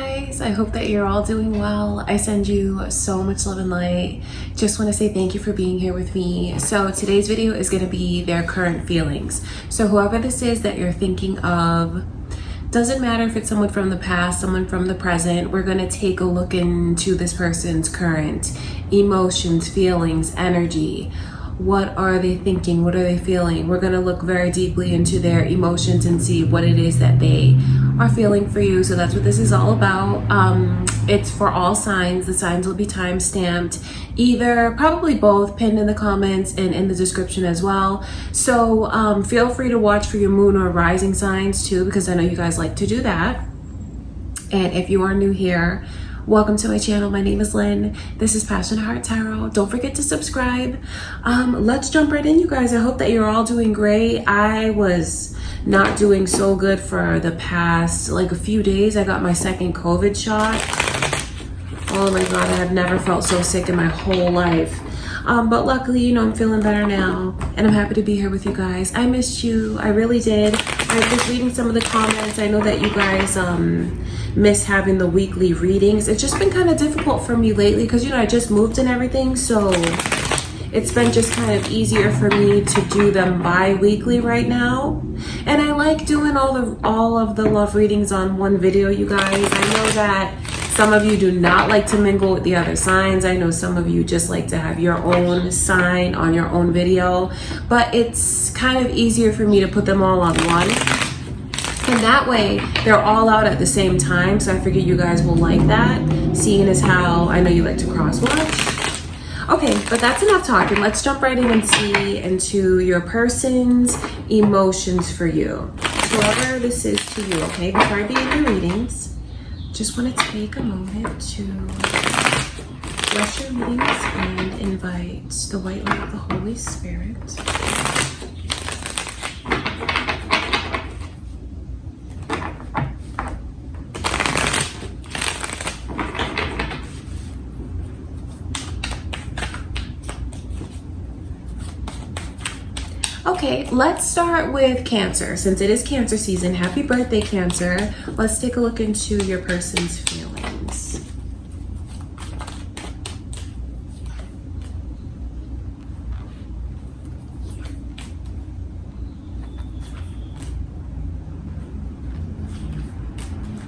guys, I hope that you're all doing well. I send you so much love and light. Just want to say thank you for being here with me. So today's video is going to be their current feelings. So whoever this is that you're thinking of, doesn't matter if it's someone from the past, someone from the present, we're going to take a look into this person's current emotions, feelings, energy. What are they thinking? What are they feeling? We're going to look very deeply into their emotions and see what it is that they are feeling for you. So that's what this is all about. It's for all signs. The signs will be time stamped, either, probably both, pinned in the comments and in the description as well. So feel free to watch for your moon or rising signs too, because I know you guys like to do that. And if you are new here, welcome to my channel. My name is Lynn. This is Passionate Heart Tarot. Don't forget to subscribe. Let's jump right in, you guys. I hope that you're all doing great. I was not doing so good for the past like a few days. I got my second COVID shot. Oh my god, I have never felt so sick in my whole life. But luckily, you know, I'm feeling better now, and I'm happy to be here with you guys. I missed you. I really did. I was reading some of the comments. I know that you guys miss having the weekly readings. It's just been kind of difficult for me lately because, you know, I just moved and everything, so it's been just kind of easier for me to do them bi-weekly right now. And I like doing all of the love readings on one video, you guys. I know that some of you do not like to mingle with the other signs. I know some of you just like to have your own sign on your own video, but it's kind of easier for me to put them all on one. And that way, they're all out at the same time. So I figure you guys will like that, seeing as how I know you like to cross-watch. Okay, but that's enough talking. Let's jump right in and see into your person's emotions for you. Whoever this is to you, okay? Before I begin your readings, just want to take a moment to bless your readings and invite the white light of the Holy Spirit. Okay, let's start with Cancer. Since it is Cancer season, happy birthday, Cancer. Let's take a look into your person's feelings.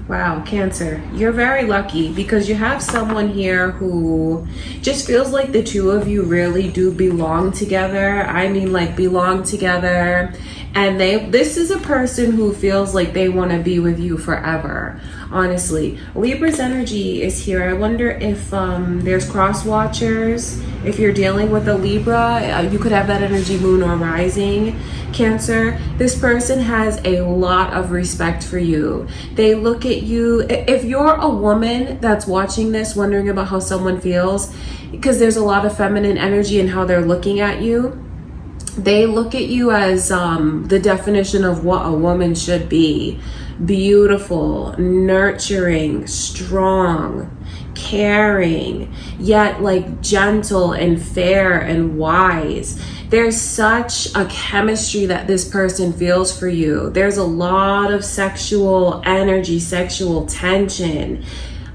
Wow, Cancer, you're very lucky because you have someone here who just feels like the two of you really do belong together. I mean, like, belong together. And this is a person who feels like they want to be with you forever, honestly. Libra's energy is here. I wonder if there's cross watchers. If you're dealing with a Libra, you could have that energy, moon or rising. Cancer, this person has a lot of respect for you. They look at you, if you're a woman that's watching this wondering about how someone feels, because there's a lot of feminine energy in how they're looking at you, they look at you as the definition of what a woman should be. Beautiful, nurturing, strong, caring, yet like gentle and fair and wise. There's such a chemistry that this person feels for you. There's a lot of sexual energy, sexual tension.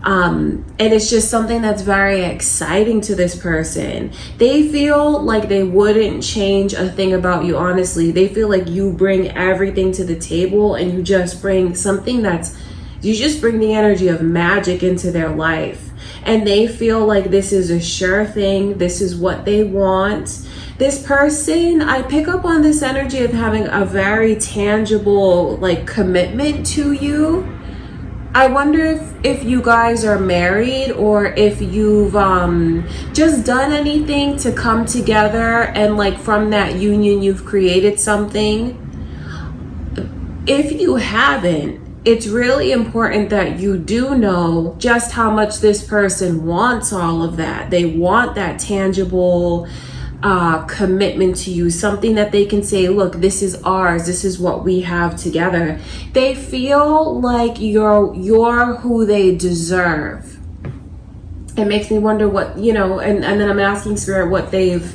And it's just something that's very exciting to this person. They feel like they wouldn't change a thing about you, honestly. They feel like you bring everything to the table and you just bring something you just bring the energy of magic into their life. And they feel like this is a sure thing. This is what they want. This person, I pick up on this energy of having a very tangible, like, commitment to you. I wonder if you guys are married or if you've just done anything to come together and, like, from that union you've created something. If you haven't, it's really important that you do know just how much this person wants all of that. They want that tangible commitment to you, something that they can say, look, this is ours, this is what we have together. They feel like you're who they deserve. It makes me wonder what, you know, and then I'm asking Spirit what they've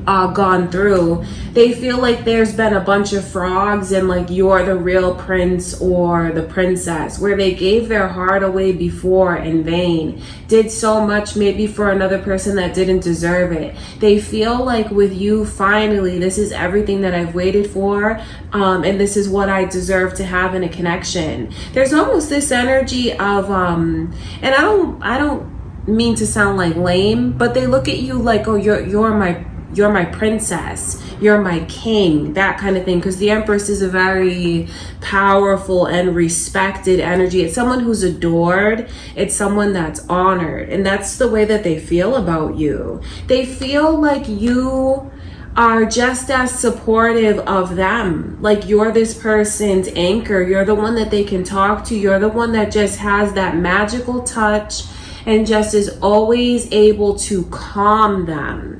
gone through, they feel like there's been a bunch of frogs and like you're the real prince or the princess, where they gave their heart away before in vain, did so much maybe for another person that didn't deserve it. They feel like with you, finally, this is everything that I've waited for, and this is what I deserve to have in a connection. There's almost this energy of and I don't mean to sound like lame, but they look at you like, oh, you're my princess, you're my king, that kind of thing. Because the Empress is a very powerful and respected energy. It's someone who's adored. It's someone that's honored. And that's the way that they feel about you. They feel like you are just as supportive of them. Like you're this person's anchor. You're the one that they can talk to. You're the one that just has that magical touch and just is always able to calm them.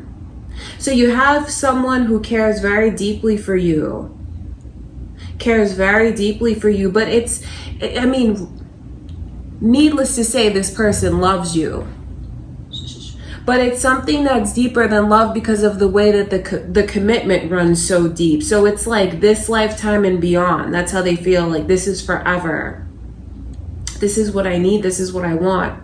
So you have someone who cares very deeply for you. But I mean, needless to say, this person loves you. But it's something that's deeper than love because of the way that the commitment runs so deep. So it's like this lifetime and beyond. That's how they feel, like this is forever. This is what I need. This is what I want.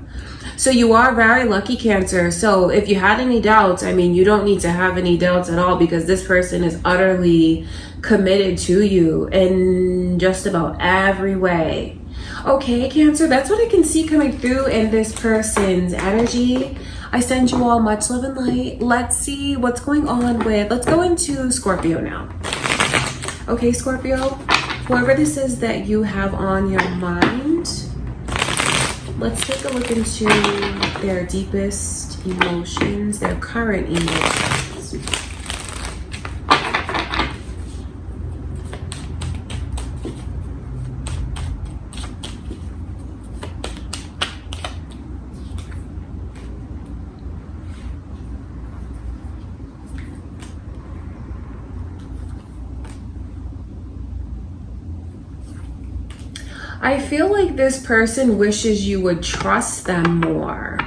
So you are very lucky, Cancer. So if you had any doubts, I mean, you don't need to have any doubts at all, because this person is utterly committed to you in just about every way. Okay, Cancer, that's what I can see coming through in this person's energy. I send you all much love and light. Let's see what's going on with, let's go into Scorpio now. Okay, Scorpio, whoever this is that you have on your mind, let's take a look into their deepest emotions, their current emotions. I feel like this person wishes you would trust them more.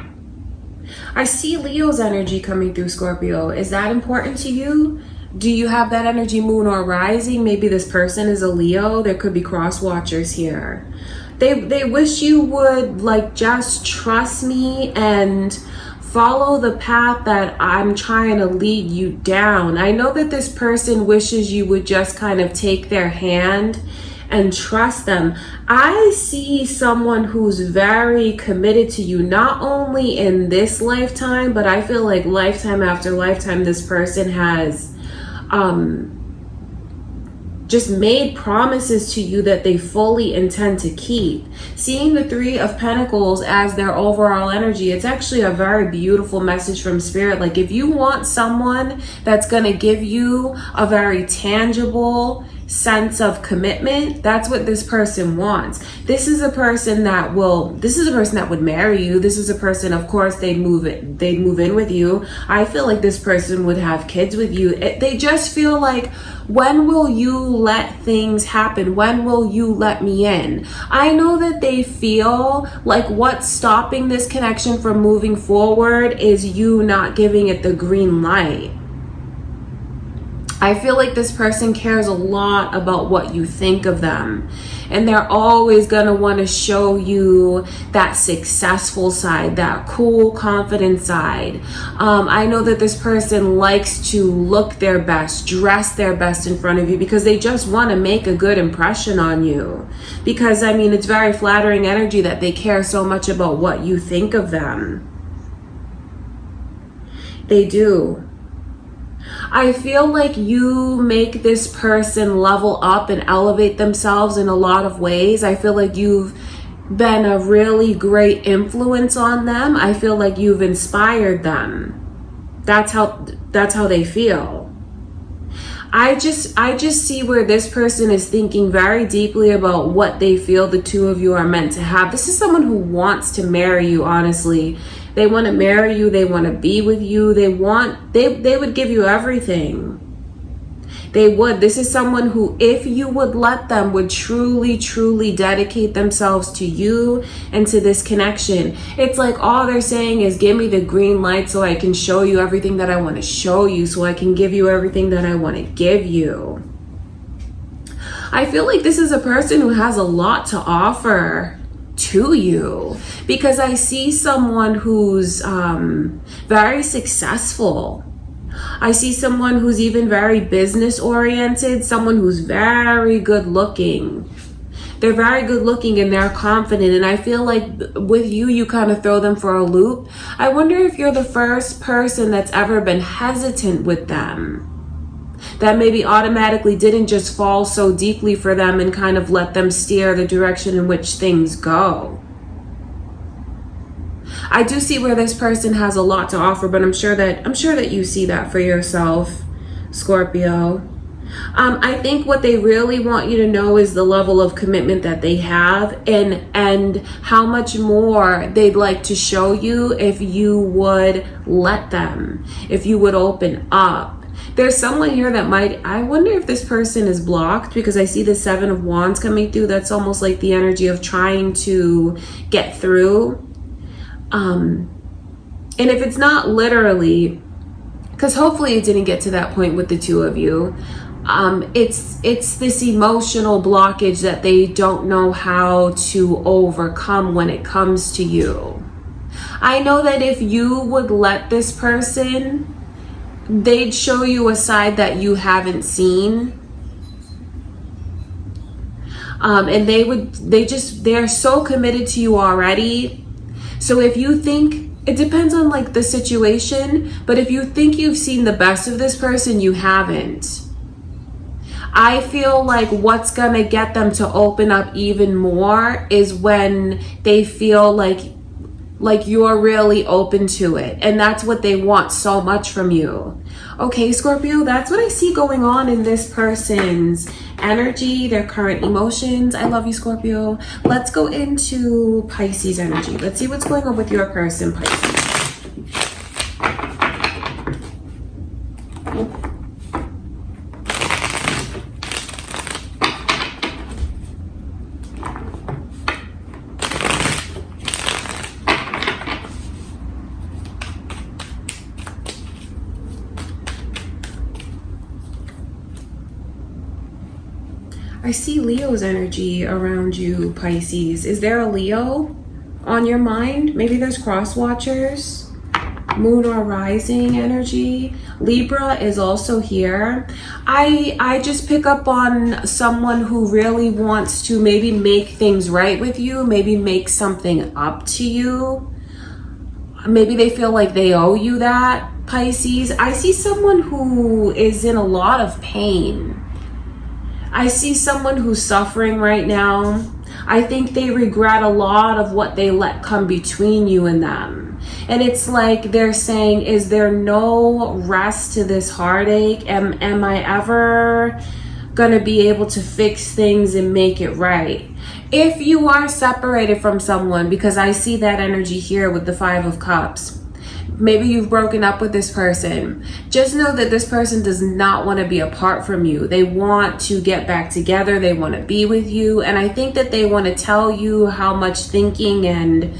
I see Leo's energy coming through, Scorpio. Is that important to you? Do you have that energy, moon or rising? Maybe this person is a Leo. There could be cross watchers here. They wish you would like just trust me and follow the path that I'm trying to lead you down. I know that this person wishes you would just kind of take their hand and trust them. I see someone who's very committed to you, not only in this lifetime, but I feel like lifetime after lifetime, this person has just made promises to you that they fully intend to keep. Seeing the Three of Pentacles as their overall energy, it's actually a very beautiful message from Spirit. Like if you want someone that's going to give you a very tangible sense of commitment, that's what this person wants. This is a person that would marry you. This is a person, of course, they'd move in with you. I feel like this person would have kids with you. They just feel like, when will you let things happen? When will you let me in? I know that they feel like what's stopping this connection from moving forward is you not giving it the green light. I feel like this person cares a lot about what you think of them, and they're always going to want to show you that successful side, that cool, confident side. I know that this person likes to look their best, dress their best in front of you, because they just want to make a good impression on you. Because, I mean, it's very flattering energy that they care so much about what you think of them. They do. I feel like you make this person level up and elevate themselves in a lot of ways. I feel like you've been a really great influence on them. I feel like you've inspired them. That's how they feel. I just see where this person is thinking very deeply about what they feel the two of you are meant to have. This is someone who wants to marry you, honestly. They want to marry you. They want to be with you. They would give you everything. They would. This is someone who, if you would let them, would truly, truly dedicate themselves to you and to this connection. It's like all they're saying is, give me the green light so I can show you everything that I want to show you, so I can give you everything that I want to give you. I feel like this is a person who has a lot to offer to you, because I see someone who's very successful. I see someone who's even very business oriented, someone who's very good looking. They're very good looking and they're confident. And I feel like with you, you kind of throw them for a loop. I wonder if you're the first person that's ever been hesitant with them, that maybe automatically didn't just fall so deeply for them and kind of let them steer the direction in which things go. I do see where this person has a lot to offer, but I'm sure that you see that for yourself, Scorpio. I think what they really want you to know is the level of commitment that they have, and how much more they'd like to show you if you would let them, if you would open up. There's someone here that might, I wonder if this person is blocked, because I see the 7 of Wands coming through. That's almost like the energy of trying to get through. And if it's not literally, because hopefully it didn't get to that point with the two of you, it's this emotional blockage that they don't know how to overcome when it comes to you. I know that if you would let this person, they'd show you a side that you haven't seen. And they're so committed to you already. So if you think, it depends on like the situation, but if you think you've seen the best of this person, you haven't. I feel like what's gonna get them to open up even more is when they feel like you're really open to it, and that's what they want so much from you. Okay, Scorpio, that's what I see going on in this person's energy, their current emotions. I love you, Scorpio. Let's go into Pisces energy. Let's see what's going on with your person, Pisces. I see Leo's energy around you, Pisces. Is there a Leo on your mind? Maybe there's cross watchers, moon or rising energy. Libra is also here. I just pick up on someone who really wants to maybe make things right with you, maybe make something up to you. Maybe they feel like they owe you that, Pisces. I see someone who is in a lot of pain. I see someone who's suffering right now. I think they regret a lot of what they let come between you and them. And it's like they're saying, is there no rest to this heartache? Am I ever gonna be able to fix things and make it right? If you are separated from someone, because I see that energy here with the 5 of Cups, maybe you've broken up with this person, just know that this person does not want to be apart from you. They want to get back together. They want to be with you. And I think that they want to tell you how much thinking and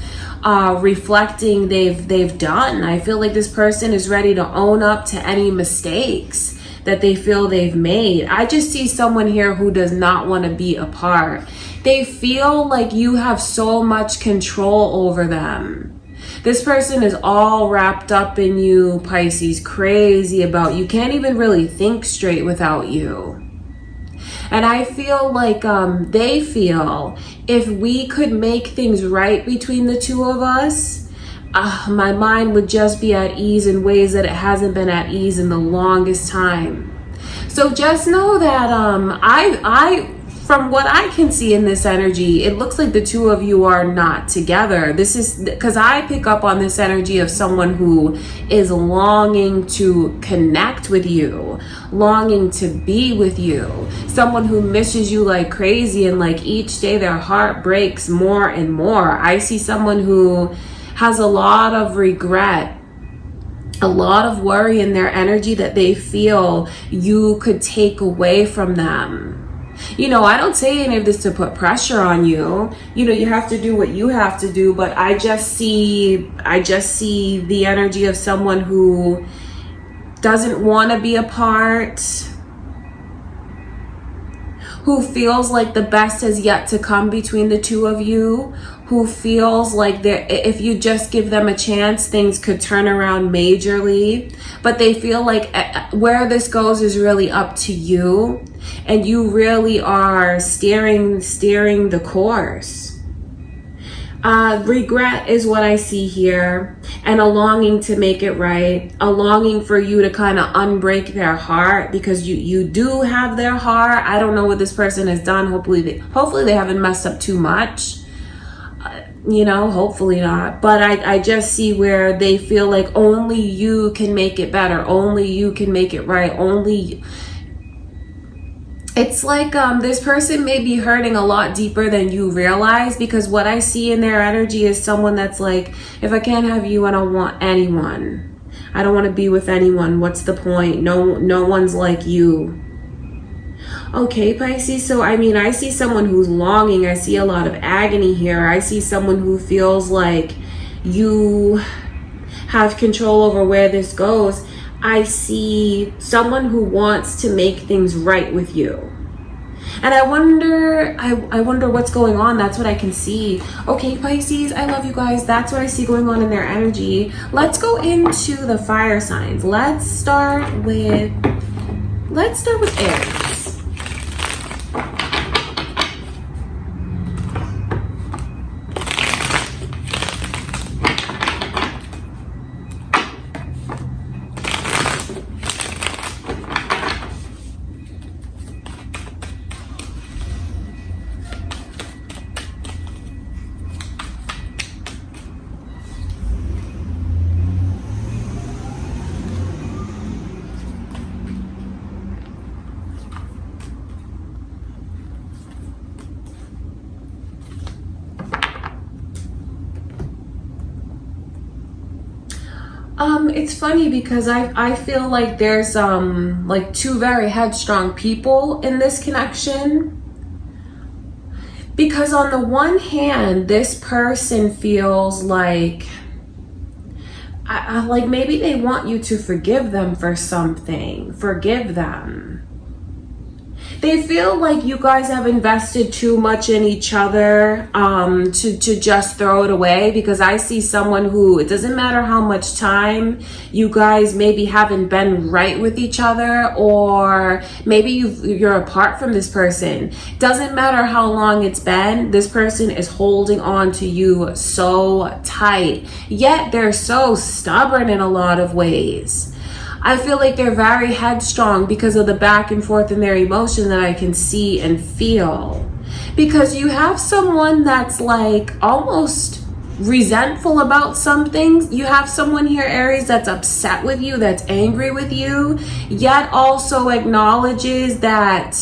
reflecting they've done. I feel like this person is ready to own up to any mistakes that they feel they've made. I just see someone here who does not want to be apart. They feel like you have so much control over them. This person is all wrapped up in you, Pisces, crazy about you, can't even really think straight without you. And I feel like they feel if we could make things right between the two of us, my mind would just be at ease in ways that it hasn't been at ease in the longest time. So just know that from what I can see in this energy, it looks like the two of you are not together. This is because I pick up on this energy of someone who is longing to connect with you, longing to be with you, someone who misses you like crazy, and like each day their heart breaks more and more. I see someone who has a lot of regret a lot of worry in their energy that they feel you could take away from them. You know, I don't say any of this to put pressure on you. You know, you have to do what you have to do, but I just see the energy of someone who doesn't want to be apart, who feels like the best has yet to come between the two of you, who feels like if you just give them a chance, things could turn around majorly. But they feel like where this goes is really up to you, and you really are steering the course. Regret is what I see here, and a longing to make it right, a longing for you to kind of unbreak their heart, because you do have their heart. I don't know what this person has done. Hopefully they haven't messed up too much. You know, hopefully not. But I just see where they feel like only you can make it better. Only you can make it right. It's like this person may be hurting a lot deeper than you realize, because what I see in their energy is someone that's like, if I can't have you, I don't want anyone. I don't want to be with anyone. What's the point? No one's like you. Okay, Pisces, so I mean, I see someone who's longing. I see a lot of agony here. I see someone who feels like you have control over where this goes. I see someone who wants to make things right with you. And I wonder what's going on. That's what I can see. Okay, Pisces, I love you guys. That's what I see going on in their energy. Let's go into the fire signs. Let's start with Aries. It's funny because I feel like there's like two very headstrong people in this connection. Because on the one hand, this person feels like like maybe they want you to forgive them for something. Forgive them. They feel like you guys have invested too much in each other to just throw it away, because I see someone who, it doesn't matter how much time you guys maybe haven't been right with each other, or maybe you're apart from this person. Doesn't matter how long it's been, this person is holding on to you so tight, yet they're so stubborn in a lot of ways. I feel like they're very headstrong because of the back and forth in their emotion that I can see and feel. Because you have someone that's like almost resentful about some things. You have someone here, Aries, that's upset with you, that's angry with you, yet also acknowledges that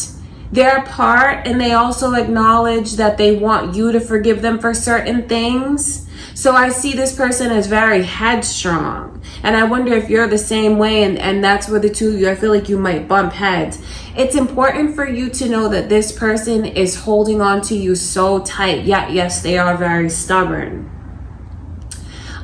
they're apart, and they also acknowledge that they want you to forgive them for certain things. So I see this person as very headstrong, and I wonder if you're the same way, and that's where the two of you, I feel like you might bump heads. It's important for you to know that this person is holding on to you so tight, yet yes, they are very stubborn.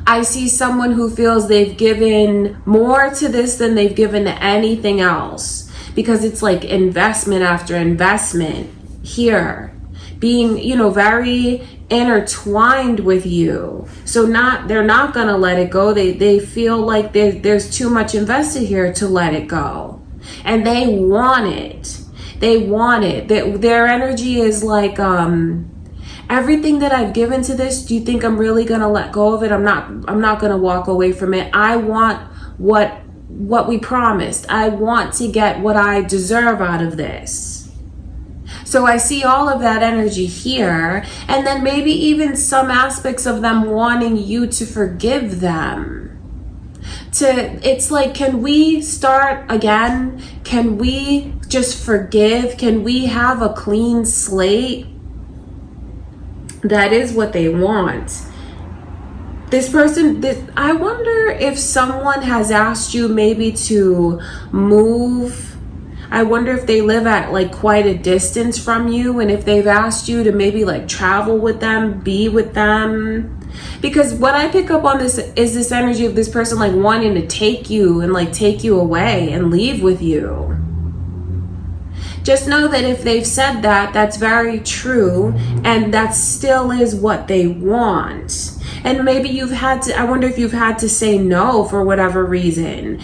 I see someone who feels they've given more to this than they've given to anything else, because it's like investment after investment here, being, you know, very intertwined with you. So they're not gonna let it go. They feel like there's too much invested here to let it go, and they want it. Their energy is like, everything that I've given to this, do you think I'm really gonna let go of it? I'm not gonna walk away from it. I want what we promised. I want to get what I deserve out of this. So I see all of that energy here, and then maybe even some aspects of them wanting you to forgive them. It's like, can we start again? Can we just forgive? Can we have a clean slate? That is what they want. This person, I wonder if someone has asked you maybe to move. I wonder if they live at like quite a distance from you, and if they've asked you to maybe like travel with them, be with them. Because what I pick up on this is this energy of this person like wanting to take you and like take you away and leave with you. Just know that if they've said that, that's very true, and that still is what they want. And maybe you've had to, I wonder if you've had to say no for whatever reason.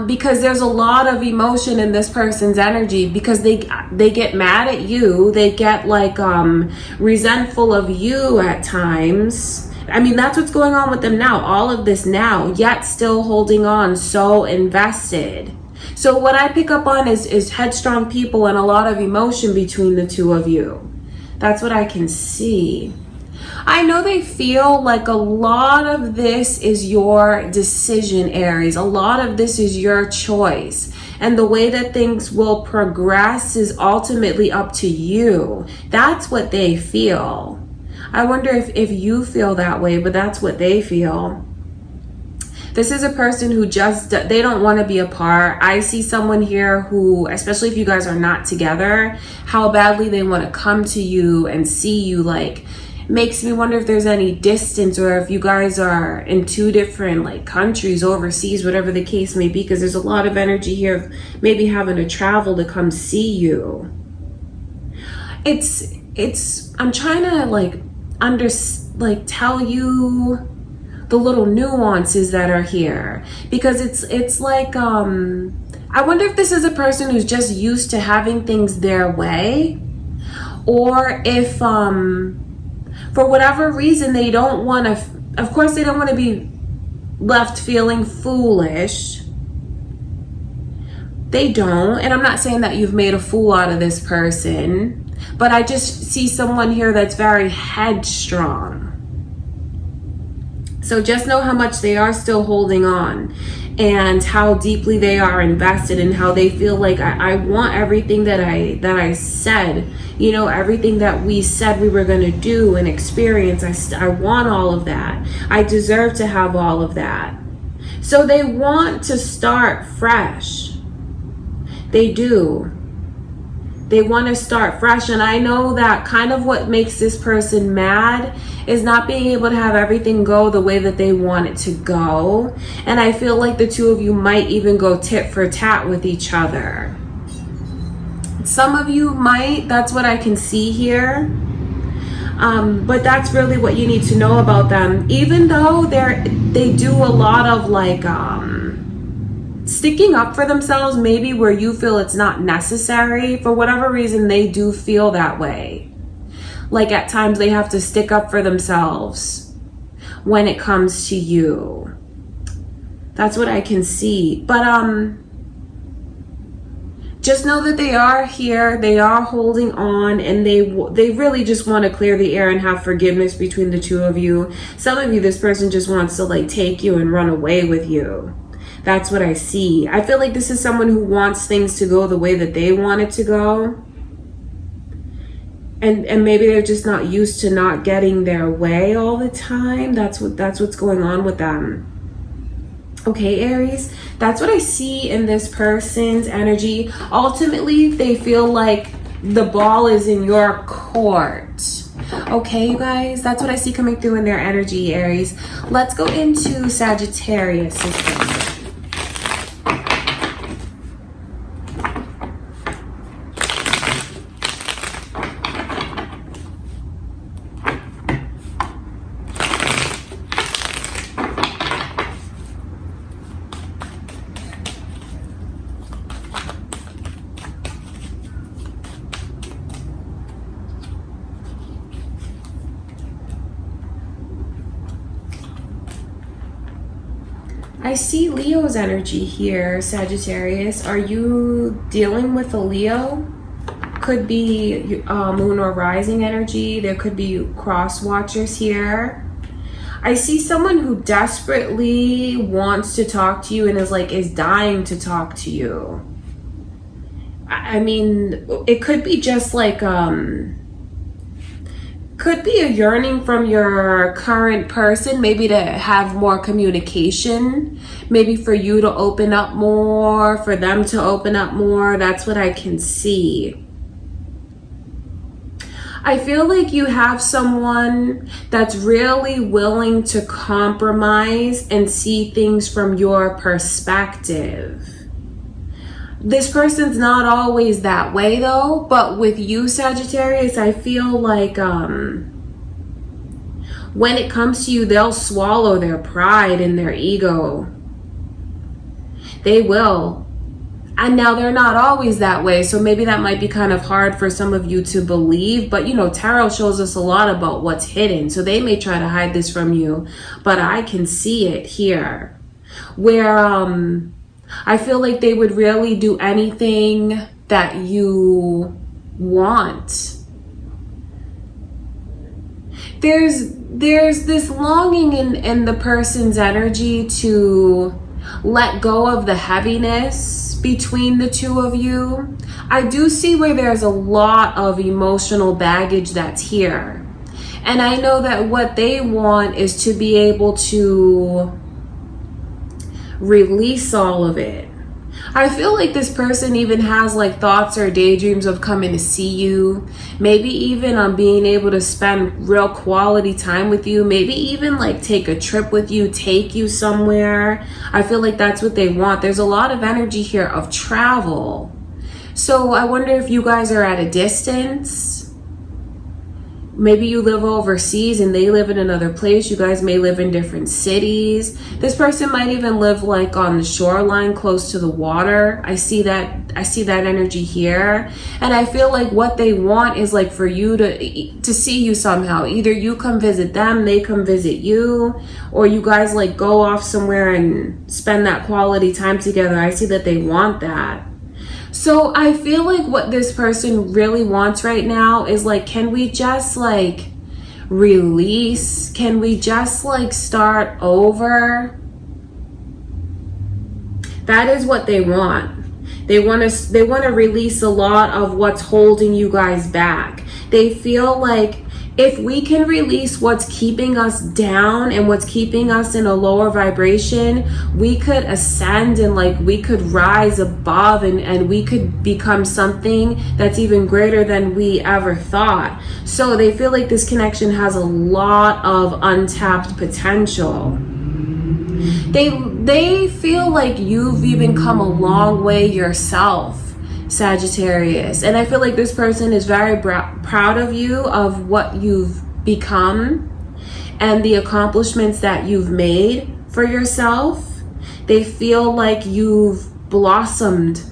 Because there's a lot of emotion in this person's energy, because they get mad at you. They get like resentful of you at times. I mean, that's what's going on with them now. All of this now, yet still holding on, so invested. So what I pick up on is headstrong people and a lot of emotion between the two of you. That's what I can see. I know they feel like a lot of this is your decision, Aries. A lot of this is your choice. And the way that things will progress is ultimately up to you. That's what they feel. I wonder if you feel that way, but that's what they feel. This is a person who just, they don't want to be apart. I see someone here who, especially if you guys are not together, how badly they want to come to you and see you. Like, makes me wonder if there's any distance, or if you guys are in two different like countries, overseas, whatever the case may be, because there's a lot of energy here of maybe having to travel to come see you. I'm trying to like tell you the little nuances that are here, because it's like I wonder if this is a person who's just used to having things their way, or if for whatever reason they don't want to, of course they don't want to be left feeling foolish. They don't, and I'm not saying that you've made a fool out of this person, but I just see someone here that's very headstrong. So just know how much they are still holding on, and how deeply they are invested, and how they feel like I want everything that I said, you know, everything that we said we were going to do and experience. I want all of that. I deserve to have all of that. So they want to start fresh. They do. They want to start fresh. And I know that kind of what makes this person mad is not being able to have everything go the way that they want it to go. And I feel like the two of you might even go tit for tat with each other. Some of you might, that's what I can see here. But that's really what you need to know about them. Even though they do a lot of like sticking up for themselves, maybe where you feel it's not necessary. For whatever reason, they do feel that way. Like at times they have to stick up for themselves when it comes to you. That's what I can see. But just know that they are here, they are holding on, and they really just want to clear the air and have forgiveness between the two of you. Some of you, this person just wants to like take you and run away with you. That's what I see. I feel like this is someone who wants things to go the way that they want it to go. And maybe they're just not used to not getting their way all the time. That's what's going on with them. Okay, Aries, that's what I see in this person's energy. Ultimately, they feel like the ball is in your court. Okay, you guys, that's what I see coming through in their energy, Aries. Let's go into Sagittarius system. I see Leo's energy here, Sagittarius. Are you dealing with a Leo? Could be moon or rising energy. There could be cross watchers here. I see someone who desperately wants to talk to you and is dying to talk to you. I mean, it could be just like could be a yearning from your current person, maybe to have more communication, maybe for you to open up more, for them to open up more. That's what I can see. I feel like you have someone that's really willing to compromise and see things from your perspective. This person's not always that way though, but with you, Sagittarius, I feel like when it comes to you, they'll swallow their pride and their ego. They will. And now they're not always that way, so maybe that might be kind of hard for some of you to believe, but you know, tarot shows us a lot about what's hidden, so they may try to hide this from you, but I can see it here, where I feel like they would really do anything that you want. There's this longing in the person's energy to let go of the heaviness between the two of you. I do see where there's a lot of emotional baggage that's here. And I know that what they want is to be able to release all of it. I feel like this person even has like thoughts or daydreams of coming to see you, maybe even on being able to spend real quality time with you, maybe even like take a trip with you, take you somewhere. I feel like that's what they want. There's a lot of energy here of travel. So I wonder if you guys are at a distance. Maybe you live overseas and they live in another place. You guys may live in different cities. This person might even live like on the shoreline close to the water. I see that energy here. And I feel like what they want is like for you to see you somehow. Either you come visit them, they come visit you, or you guys like go off somewhere and spend that quality time together. I see that they want that. So I feel like what this person really wants right now is like, can we just like release? Can we just like start over? That is what they want. They want to release a lot of what's holding you guys back. They feel like if we can release what's keeping us down and what's keeping us in a lower vibration, we could ascend and like we could rise above and we could become something that's even greater than we ever thought. So they feel like this connection has a lot of untapped potential. They feel like you've even come a long way yourself, Sagittarius, and I feel like this person is very proud of you, of what you've become and the accomplishments that you've made for yourself. They feel like you've blossomed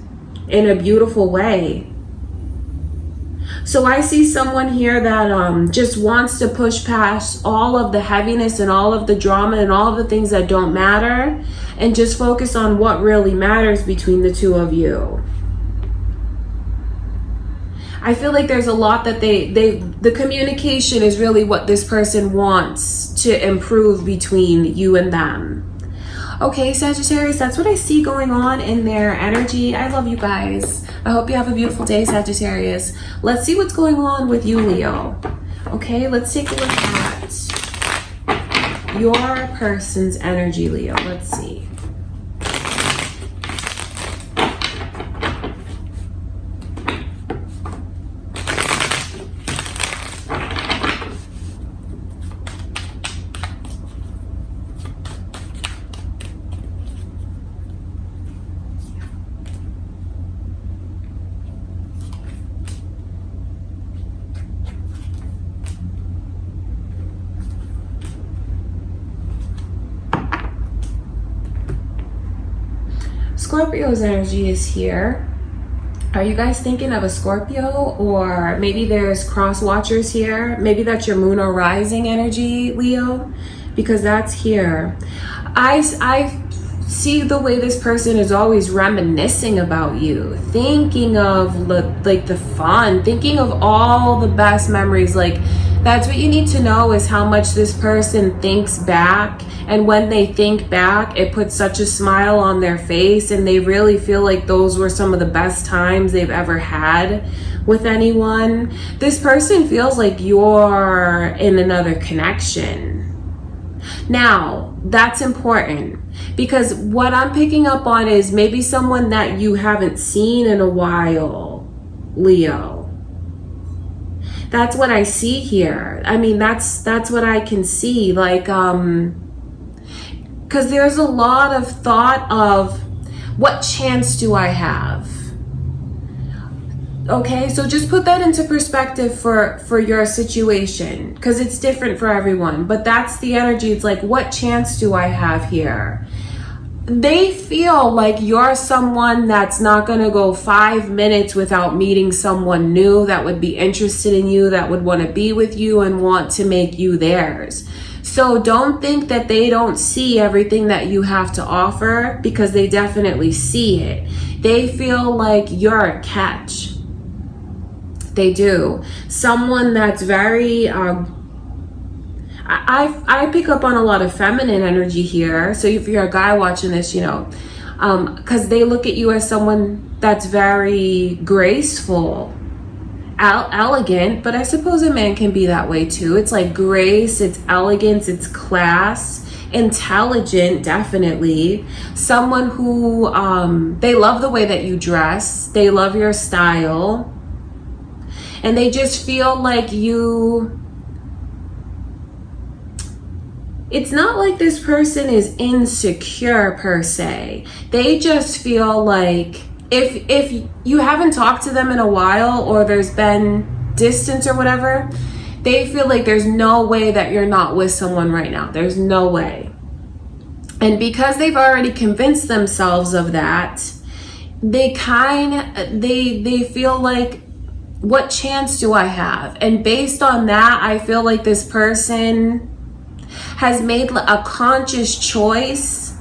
in a beautiful way. So I see someone here that just wants to push past all of the heaviness and all of the drama and all of the things that don't matter and just focus on what really matters between the two of you. I feel like there's a lot that the communication is really what this person wants to improve between you and them. Okay, Sagittarius, that's what I see going on in their energy. I love you guys. I hope you have a beautiful day, Sagittarius. Let's see what's going on with you, Leo. Okay, let's take a look at your person's energy, Leo. Let's see. Scorpio's energy is here. Are you guys thinking of a Scorpio, or maybe there's cross watchers here? Maybe that's your moon or rising energy, Leo, because that's here. I see the way this person is always reminiscing about you, thinking of like the fun, thinking of all the best memories, like That's what you need to know, is how much this person thinks back. And when they think back, it puts such a smile on their face, and they really feel like those were some of the best times they've ever had with anyone. This person feels like you're in another connection. Now, that's important, because what I'm picking up on is maybe someone that you haven't seen in a while, Leo. That's what I see here. I mean, that's what I can see. Like, because there's a lot of thought of, what chance do I have? Okay, so just put that into perspective for your situation, because it's different for everyone. But that's the energy. It's like, what chance do I have here? They feel like you're someone that's not going to go 5 minutes without meeting someone new that would be interested in you, that would want to be with you and want to make you theirs. So don't think that they don't see everything that you have to offer, because they definitely see it. They feel like you're a catch. They do. Someone that's very... I pick up on a lot of feminine energy here. So if you're a guy watching this, you know, because they look at you as someone that's very graceful, elegant, but I suppose a man can be that way too. It's like grace, it's elegance, it's class, intelligent, definitely. Someone who, they love the way that you dress. They love your style. And they just feel like you... It's not like this person is insecure per se. They just feel like if you haven't talked to them in a while, or there's been distance or whatever, they feel like there's no way that you're not with someone right now. There's no way. And because they've already convinced themselves of that, they feel like, what chance do I have? And based on that, I feel like this person has made a conscious choice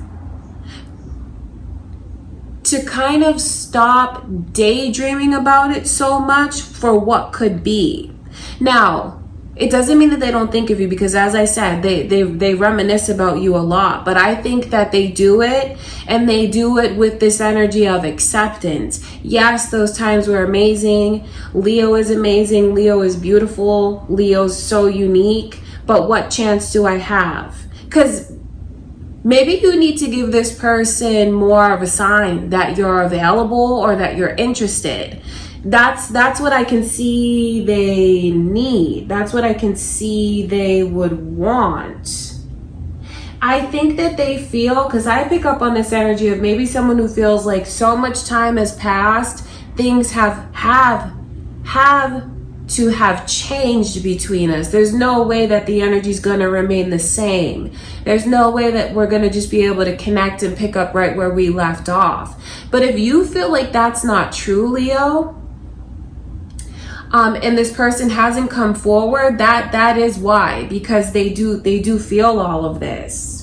to kind of stop daydreaming about it so much for what could be. Now, it doesn't mean that they don't think of you, because as I said, they reminisce about you a lot, but I think that they do it, and they do it with this energy of acceptance. Yes, those times were amazing. Leo is amazing. Leo is beautiful. Leo's so unique. But what chance do I have? Because maybe you need to give this person more of a sign that you're available, or that you're interested. That's what I can see they need. That's what I can see they would want. I think that they feel, because I pick up on this energy of maybe someone who feels like so much time has passed, things have to have changed between us. There's no way that the energy is going to remain the same. There's no way that we're going to just be able to connect and pick up right where we left off. But if you feel like that's not true, Leo, and this person hasn't come forward, that is why, because they do feel all of this.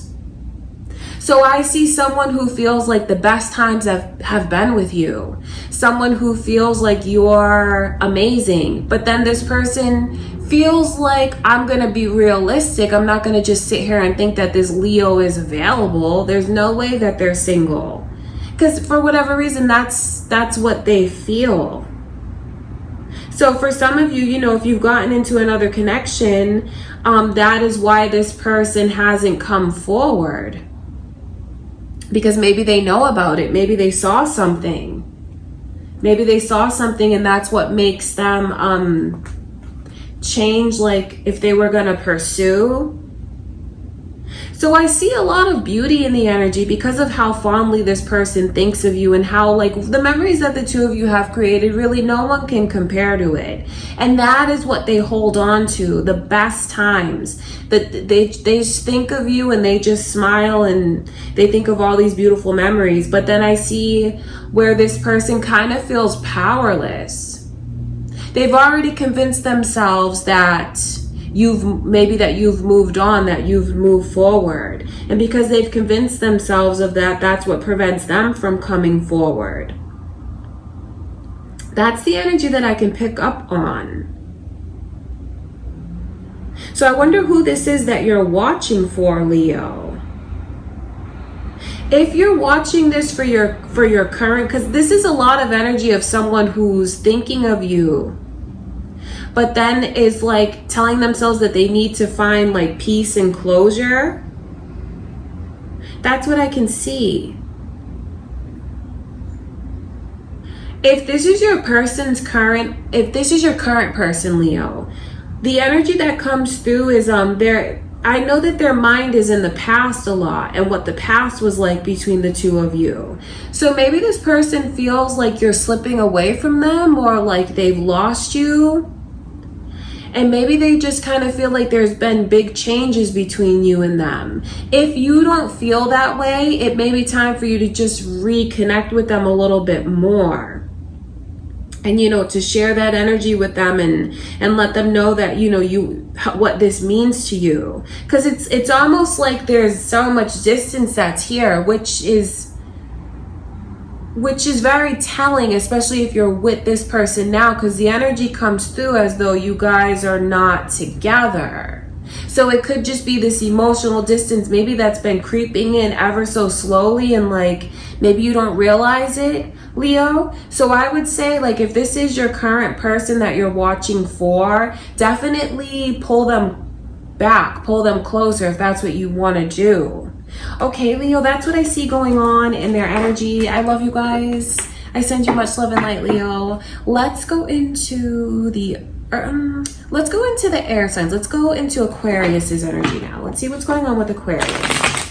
So I see someone who feels like the best times have been with you. Someone who feels like you're amazing. But then this person feels like, I'm going to be realistic. I'm not going to just sit here and think that this Leo is available. There's no way that they're single. Because for whatever reason, that's what they feel. So for some of you, you know, if you've gotten into another connection, that is why this person hasn't come forward. Because maybe they know about it. Maybe they saw something. Maybe they saw something, and that's what makes them change, like if they were going to pursue. So I see a lot of beauty in the energy because of how fondly this person thinks of you, and how, like, the memories that the two of you have created, really no one can compare to it. And that is what they hold on to, the best times. That they think of you and they just smile and they think of all these beautiful memories. But then I see where this person kind of feels powerless. They've already convinced themselves that you've moved on, that you've moved forward. And because they've convinced themselves of that, that's what prevents them from coming forward. That's the energy that I can pick up on. So I wonder who this is that you're watching for, Leo. If you're watching this for your current, because this is a lot of energy of someone who's thinking of you, but then is like telling themselves that they need to find like peace and closure. That's what I can see. If this is your person's current, if this is your current person, Leo, the energy that comes through is I know that their mind is in the past a lot and what the past was like between the two of you. So maybe this person feels like you're slipping away from them, or like they've lost you. And maybe they just kind of feel like there's been big changes between you and them. If you don't feel that way, it may be time for you to just reconnect with them a little bit more. And, you know, to share that energy with them and let them know that, you know, what this means to you. Because it's almost like there's so much distance that's here, which is very telling, especially if you're with this person now, because the energy comes through as though you guys are not together. So it could just be this emotional distance, maybe that's been creeping in ever so slowly, and like maybe you don't realize it, Leo. So I would say, like, if this is your current person that you're watching for, definitely pull them back, pull them closer if that's what you want to do. Okay, Leo, that's what I see going on in their energy. I love you guys. I send you much love and light, Leo. Let's go into the air signs. Let's go into Aquarius's energy now. Let's see what's going on with Aquarius.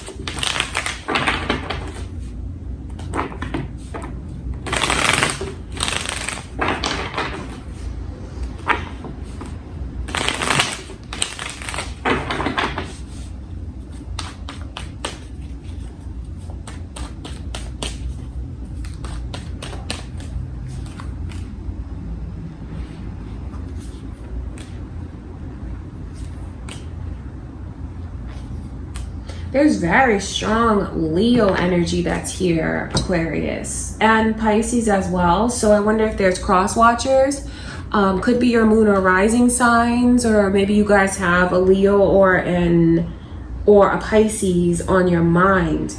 There's very strong Leo energy that's here, Aquarius, and Pisces as well. So I wonder if there's cross watchers. Could be your moon or rising signs, or maybe you guys have a Leo or a Pisces on your mind.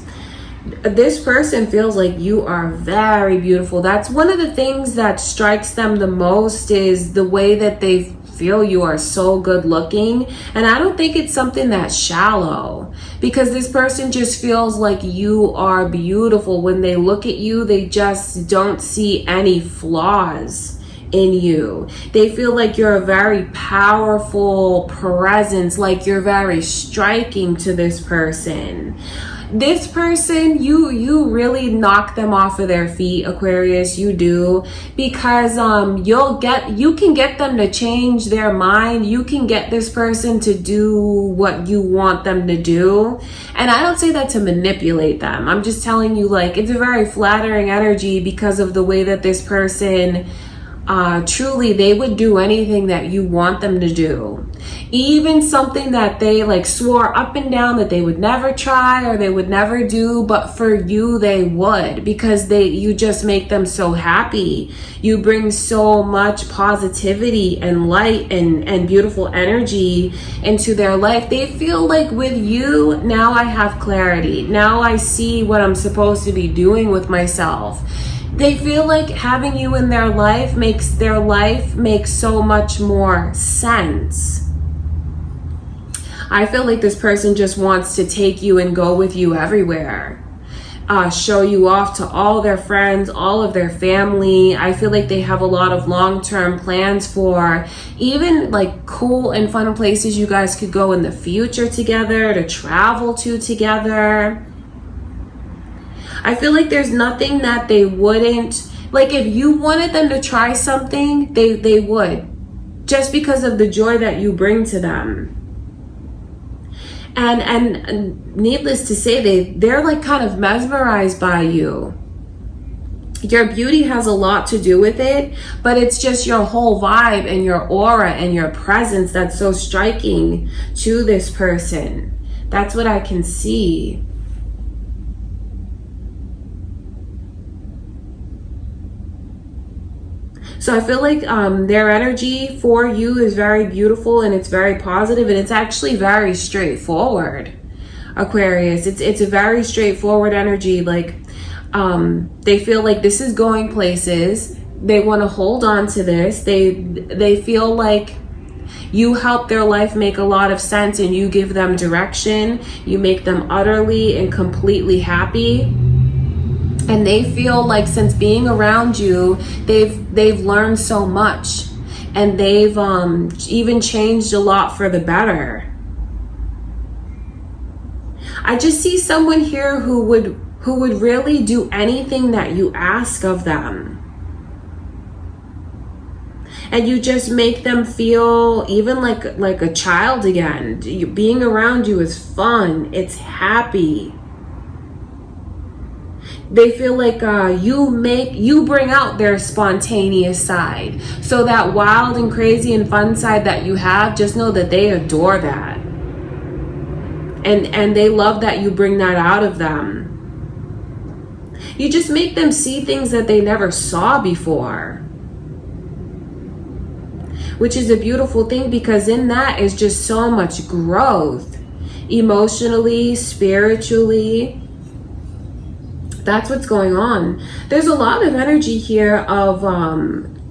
This person feels like you are very beautiful. That's one of the things that strikes them the most, is the way that they feel you are so good looking. And I don't think it's something that's shallow, because this person just feels like you are beautiful. When they look at you, they just don't see any flaws in you. They feel like you're a very powerful presence, like you're very striking to this person. This person, you really knock them off of their feet, Aquarius. You do, because you can get them to change their mind. You can get this person to do what you want them to do. And I don't say that to manipulate them. I'm just telling you, like, it's a very flattering energy because of the way that this person truly, they would do anything that you want them to do. Even something that they like swore up and down that they would never try or they would never do, but for you they would, because you just make them so happy. You bring so much positivity and light and beautiful energy into their life. They feel like, with you, now I have clarity. Now I see what I'm supposed to be doing with myself. They feel like having you in their life makes their life make so much more sense. I feel like this person just wants to take you and go with you everywhere. Show you off to all their friends, all of their family. I feel like they have a lot of long-term plans for even like cool and fun places you guys could go in the future together, to travel to together. I feel like there's nothing that they wouldn't, like, if you wanted them to try something, they would, just because of the joy that you bring to them. And needless to say, they're like kind of mesmerized by you. Your beauty has a lot to do with it, but it's just your whole vibe and your aura and your presence that's so striking to this person. That's what I can see. So I feel like their energy for you is very beautiful, and it's very positive, and it's actually very straightforward, Aquarius. It's a very straightforward energy. Like they feel like this is going places. They want to hold on to this. They feel like you help their life make a lot of sense, and you give them direction. You make them utterly and completely happy. And they feel like since being around you, they've learned so much, and they've even changed a lot for the better. I just see someone here who would really do anything that you ask of them. And you just make them feel even like a child again. Being around you is fun. It's happy. They feel like you bring out their spontaneous side. So that wild and crazy and fun side that you have, just know that they adore that. And they love that you bring that out of them. You just make them see things that they never saw before. Which is a beautiful thing, because in that is just so much growth. Emotionally, spiritually. That's what's going on. There's a lot of energy here of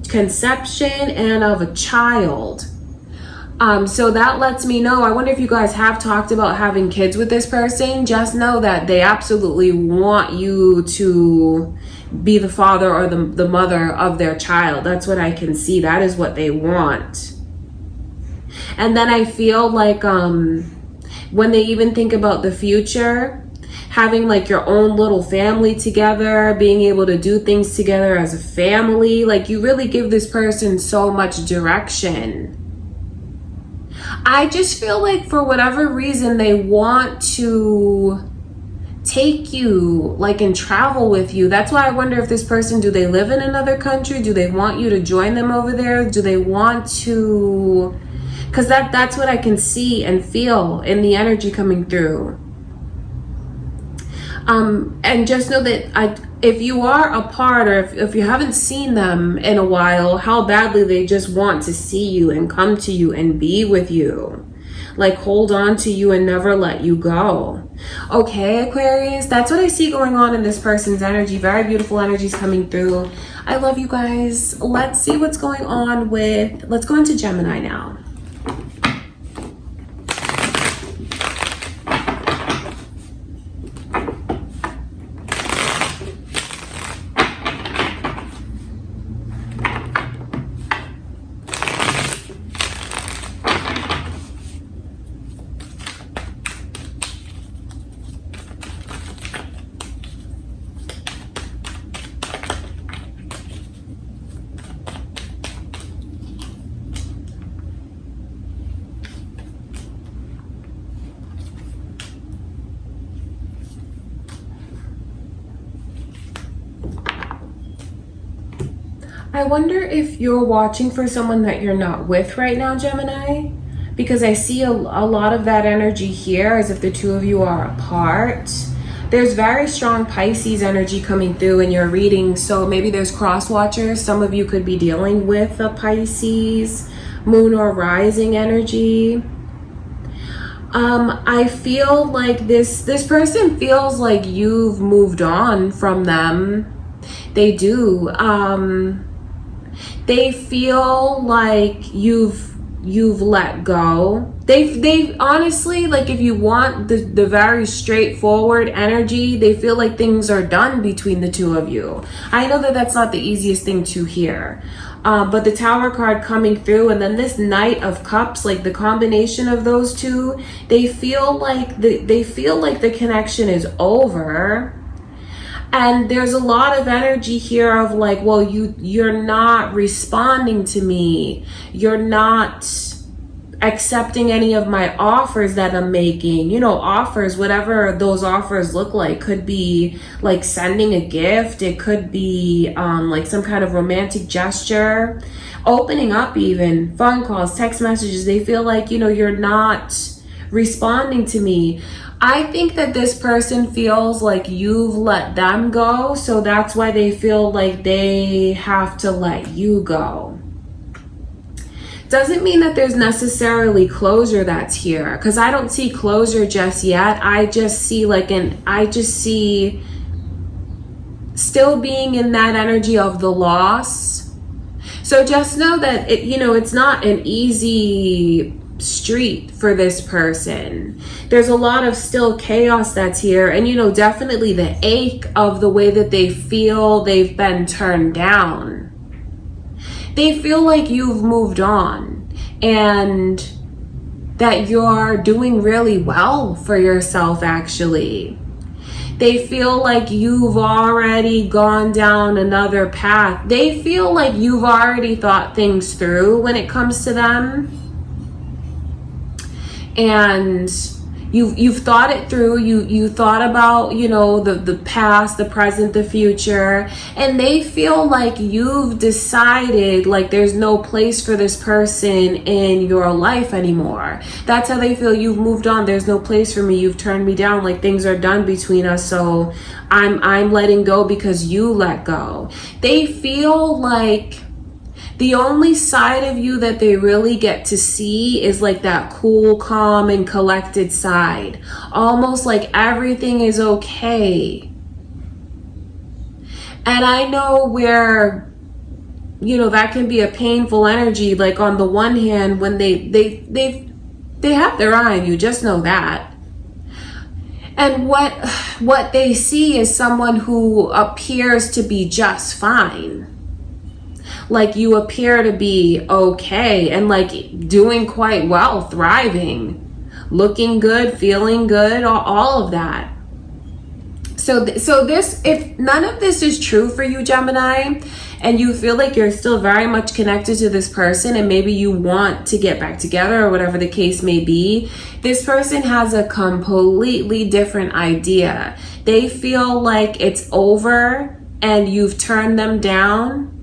conception and of a child. So that lets me know, I wonder if you guys have talked about having kids with this person. Just know that they absolutely want you to be the father or the mother of their child. That's what I can see. That is what they want. And then I feel like when they even think about the future, having like your own little family together, being able to do things together as a family, like you really give this person so much direction. I just feel like for whatever reason they want to take you like and travel with you. That's why I wonder if this person, do they live in another country? Do they want you to join them over there? Do they want to, because that's what I can see and feel in the energy coming through. And just know that if you are apart, or if you haven't seen them in a while, how badly they just want to see you and come to you and be with you. Like hold on to you and never let you go. Okay, Aquarius, that's what I see going on in this person's energy. Very beautiful energies coming through. I love you guys. Let's see what's going on let's go into Gemini now. I wonder if you're watching for someone that you're not with right now, Gemini, because I see a lot of that energy here as if the two of you are apart. There's very strong Pisces energy coming through in your reading, so maybe there's cross watchers. Some of you could be dealing with a Pisces, moon or rising energy. I feel like this person feels like you've moved on from them. They do. They feel like you've let go. They honestly, like if you want the very straightforward energy, they feel like things are done between the two of you. I know that that's not the easiest thing to hear. But the Tower card coming through, and then this Knight of Cups, like the combination of those two, they feel like the connection is over. And there's a lot of energy here of like, well, you're not responding to me. You're not accepting any of my offers that I'm making. You know, offers, whatever those offers look like. Could be like sending a gift. It could be like some kind of romantic gesture. Opening up even. Phone calls, text messages. They feel like, you know, you're not responding to me. I think that this person feels like you've let them go, so that's why they feel like they have to let you go. Doesn't mean that there's necessarily closure that's here, because I don't see closure just yet. I just see still being in that energy of the loss. So just know that it's not an easy street for this person. There's a lot of still chaos that's here, and definitely the ache of the way that they feel they've been turned down. They feel like you've moved on and that you're doing really well for yourself, actually. They feel like you've already gone down another path. They feel like you've already thought things through when it comes to them. And you've thought it through. You thought about, the past, the present, the future, and they feel like you've decided like there's no place for this person in your life anymore. That's how they feel. You've moved on. There's no place for me. You've turned me down. Like things are done between us. So I'm letting go because you let go. They feel like the only side of you that they really get to see is like that cool, calm, and collected side. Almost like everything is okay. And I know where, that can be a painful energy. Like on the one hand, when they have their eye on you, just know that. And what they see is someone who appears to be just fine. Like you appear to be okay and like doing quite well, thriving, looking good, feeling good, all of that. So this, if none of this is true for you, Gemini, and you feel like you're still very much connected to this person and maybe you want to get back together or whatever the case may be, this person has a completely different idea. They feel like it's over and you've turned them down.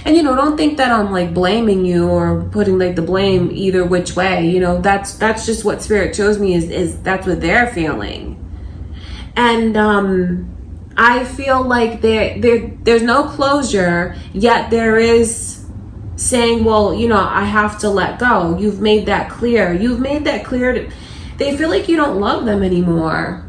And don't think that I'm like blaming you or putting like the blame either which way. That's just what Spirit shows me is that's what they're feeling. And I feel like there's no closure, yet there is saying, well, I have to let go. You've made that clear. They feel like you don't love them anymore.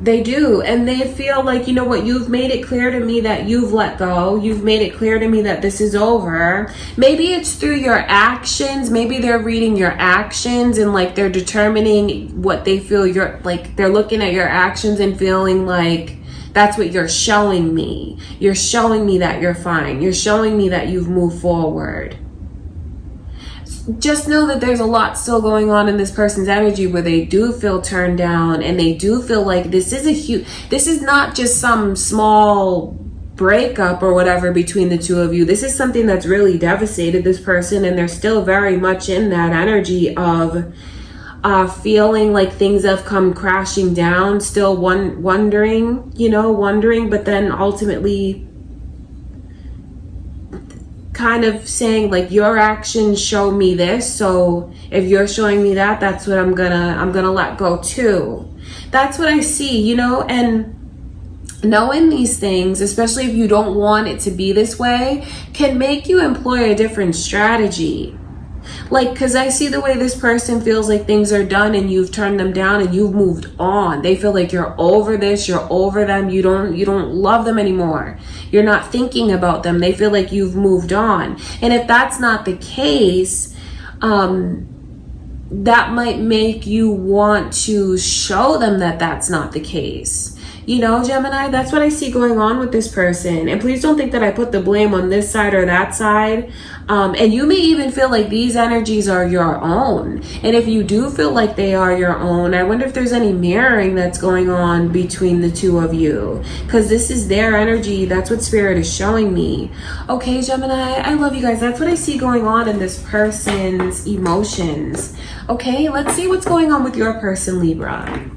They do. And they feel like, you've made it clear to me that you've let go. You've made it clear to me that this is over. Maybe it's through your actions. Maybe they're reading your actions and like they're determining what they feel they're looking at your actions and feeling like that's what you're showing me. You're showing me that you're fine. You're showing me that you've moved forward. Just know that there's a lot still going on in this person's energy where they do feel turned down and they do feel like this is not just some small breakup or whatever between the two of you. This is something that's really devastated this person, and they're still very much in that energy of feeling like things have come crashing down, still wondering, but then ultimately kind of saying like your actions show me this, so if you're showing me that, that's what I'm gonna let go too. That's what I see, and knowing these things, especially if you don't want it to be this way, can make you employ a different strategy. Like, because I see the way this person feels like things are done and you've turned them down and you've moved on. They feel like you're over this, you're over them, you don't love them anymore. You're not thinking about them. They feel like you've moved on. And if that's not the case, that might make you want to show them that that's not the case. Gemini, that's what I see going on with this person. And please don't think that I put the blame on this side or that side. And you may even feel like these energies are your own. And if you do feel like they are your own, I wonder if there's any mirroring that's going on between the two of you. Because this is their energy. That's what Spirit is showing me. Okay, Gemini, I love you guys. That's what I see going on in this person's emotions. Okay, let's see what's going on with your person, Libra.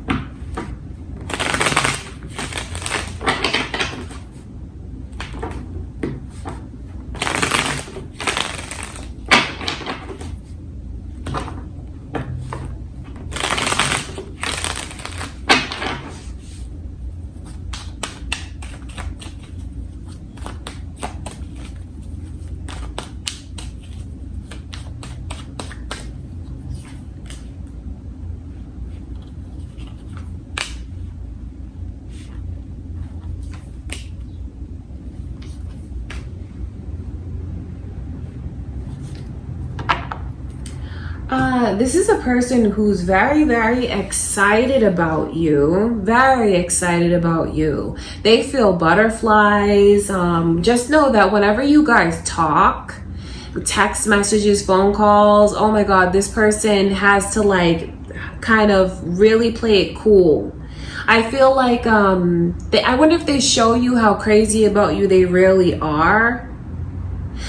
this is a person who's very, very excited about you. Very excited about you. They feel butterflies. Just know that whenever you guys talk, text messages, phone calls, oh my God, this person has to like kind of really play it cool. I feel like, I wonder if they show you how crazy about you they really are.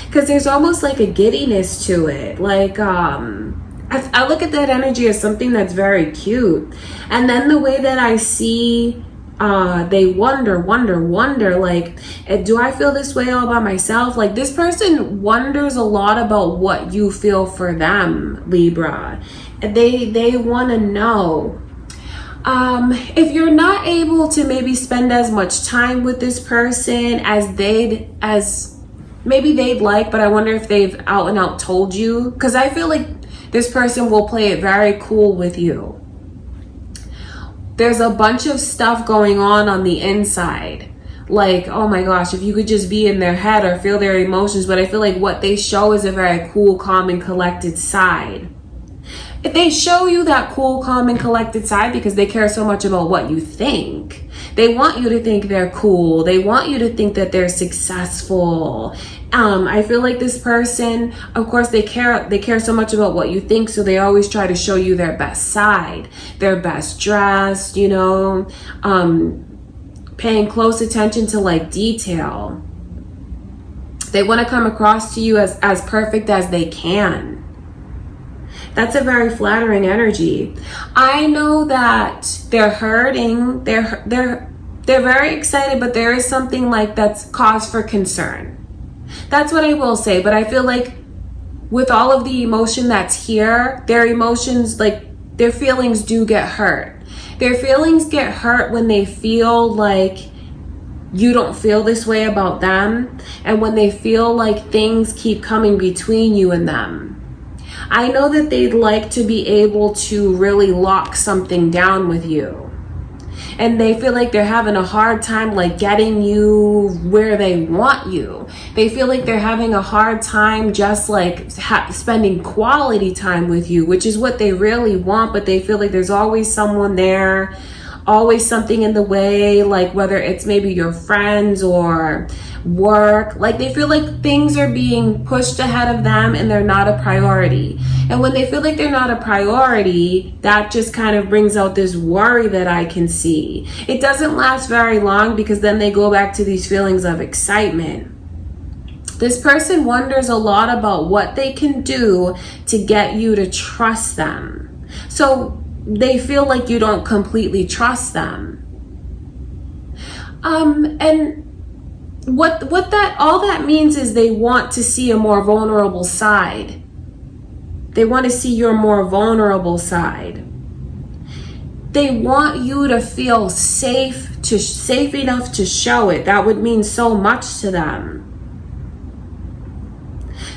Because there's almost like a giddiness to it. Like, I look at that energy as something that's very cute. And then the way that I see they wonder, like, do I feel this way all by myself? Like, this person wonders a lot about what you feel for them, Libra. They want to know. If you're not able to maybe spend as much time with this person as maybe they'd like, but I wonder if they've out and out told you, because I feel like this person will play it very cool with you. There's a bunch of stuff going on the inside. Like, oh my gosh, if you could just be in their head or feel their emotions. But I feel like what they show is a very cool, calm, and collected side. If they show you that cool, calm, and collected side because they care so much about what you think. They want you to think they're cool. They want you to think that they're successful. I feel like this person, of course, they care so much about what you think, so they always try to show you their best side, their best dressed, you know, paying close attention to like detail. They want to come across to you as perfect as they can. That's a very flattering energy. I know that they're hurting. They're very excited, but there is something like that's cause for concern. That's what I will say. But I feel like with all of the emotion that's here, their emotions, like their feelings do get hurt. Their feelings get hurt when they feel like you don't feel this way about them, and when they feel like things keep coming between you and them. I know that they'd like to be able to really lock something down with you. And they feel like they're having a hard time like getting you where they want you. They feel like they're having a hard time just like spending quality time with you, which is what they really want. But they feel like there's always someone there, always something in the way, like whether it's maybe your friends or work. Like they feel like things are being pushed ahead of them and they're not a priority. And when they feel like they're not a priority, that just kind of brings out this worry that I can see. It doesn't last very long because then they go back to these feelings of excitement. This person wonders a lot about what they can do to get you to trust them. So they feel like you don't completely trust them. And what all that means is they want to see a more vulnerable side. They want to see your more vulnerable side. They want you to feel safe enough to show it. That would mean so much to them.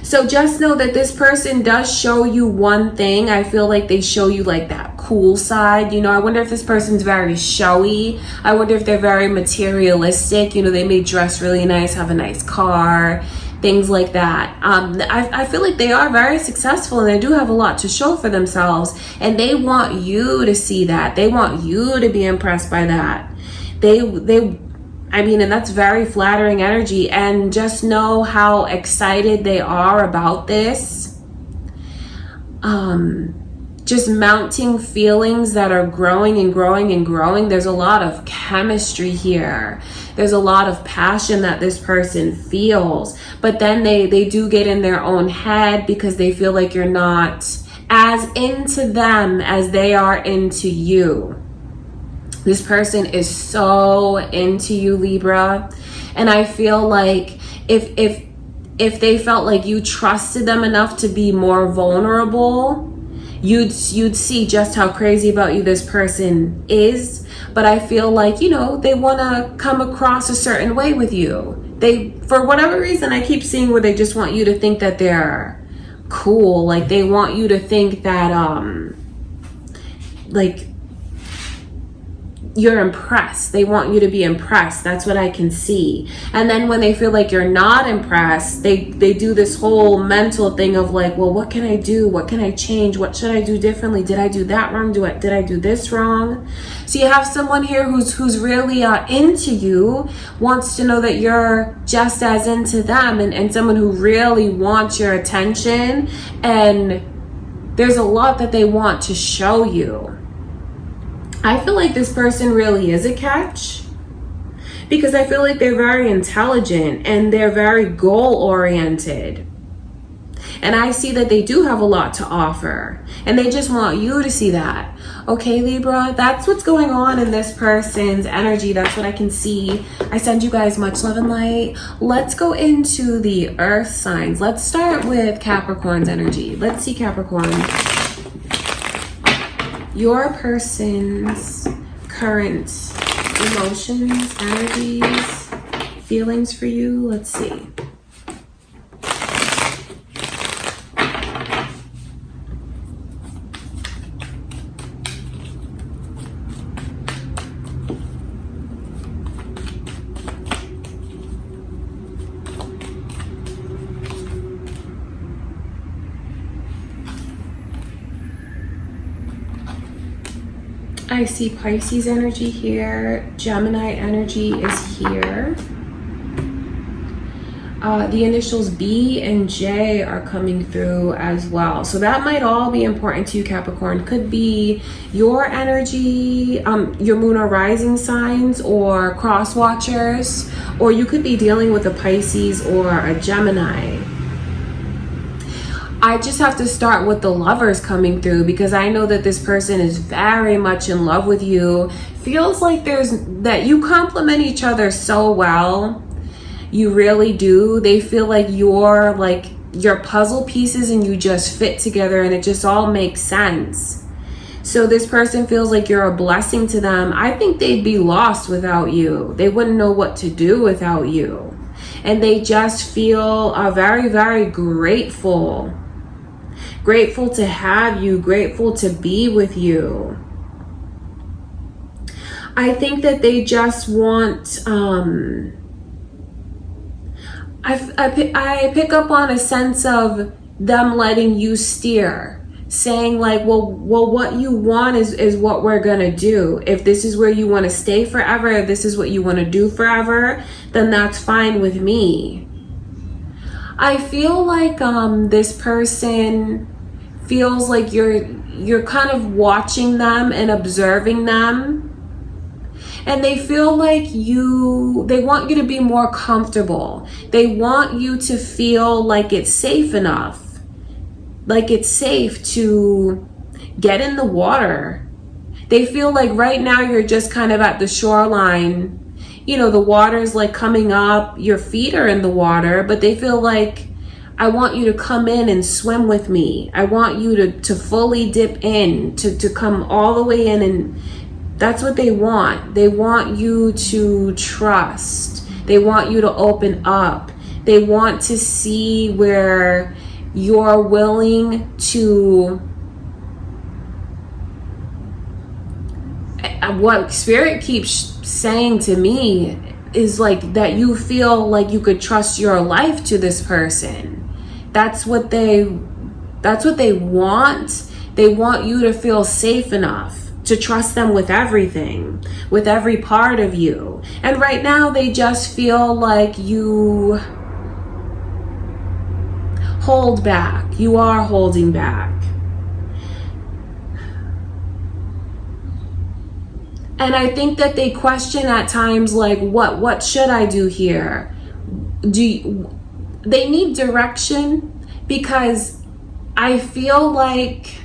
So just know that this person does show you one thing. I feel like they show you like that cool side. You know, I wonder if this person's very showy. I wonder if they're very materialistic. You know, they may dress really nice, have a nice car, things like that. I feel like they are very successful and they do have a lot to show for themselves. And they want you to see that. They want you to be impressed by that. And that's very flattering energy. And just know how excited they are about this. Just mounting feelings that are growing and growing and growing. There's a lot of chemistry here. There's a lot of passion that this person feels. But then they do get in their own head because they feel like you're not as into them as they are into you. This person is so into you, Libra. And I feel like if they felt like you trusted them enough to be more vulnerable, you'd see just how crazy about you this person is. But I feel like, you know, they want to come across a certain way with you. They, for whatever reason, I keep seeing where they just want you to think that they're cool. Like they want you to think that, like, you're impressed. They want you to be impressed. That's what I can see. And then when they feel like you're not impressed, they do this whole mental thing of like, well, what can I do? What can I change? What should I do differently? Did I do that wrong? Did I do this wrong? So you have someone here who's really into you, wants to know that you're just as into them, and someone who really wants your attention, and there's a lot that they want to show you. I feel like this person really is a catch, because I feel like they're very intelligent and they're very goal oriented. And I see that they do have a lot to offer, and they just want you to see that. Okay, Libra, that's what's going on in this person's energy. That's what I can see. I send you guys much love and light. Let's go into the earth signs. Let's start with Capricorn's energy. Let's see, Capricorn. Your person's current emotions, energies, feelings for you. Let's see. I see Pisces energy here. Gemini energy is here. The initials B and J are coming through as well. So that might all be important to you, Capricorn. Could be your energy, your moon or rising signs, or cross watchers, or you could be dealing with a Pisces or a Gemini. I just have to start with the lovers coming through, because I know that this person is very much in love with you. Feels like that you complement each other so well. You really do. They feel like you're like your puzzle pieces, and you just fit together, and it just all makes sense. So this person feels like you're a blessing to them. I think they'd be lost without you. They wouldn't know what to do without you. And they just feel very, very grateful. Grateful to have you, grateful to be with you. I think that they just want, I pick up on a sense of them letting you steer, saying like, well, what you want is what we're gonna do. If this is where you want to stay forever, if this is what you want to do forever, then that's fine with me. I feel like this person feels like you're kind of watching them and observing them, and they feel like they want you to be more comfortable. They want you to feel like it's safe enough, like it's safe to get in the water. They feel like right now you're just kind of at the shoreline. You know, the water's like coming up, your feet are in the water, but they feel like, I want you to come in and swim with me. I want you to fully dip in, to come all the way in, and that's what they want. They want you to trust. They want you to open up. They want to see where you're willing to, what Spirit keeps saying to me is like that you feel like you could trust your life to this person. That's what they want. They want you to feel safe enough to trust them with everything, with every part of you. And right now they just feel like you hold back. You are holding back. And I think that they question at times like, what should I do here? They need direction, because I feel like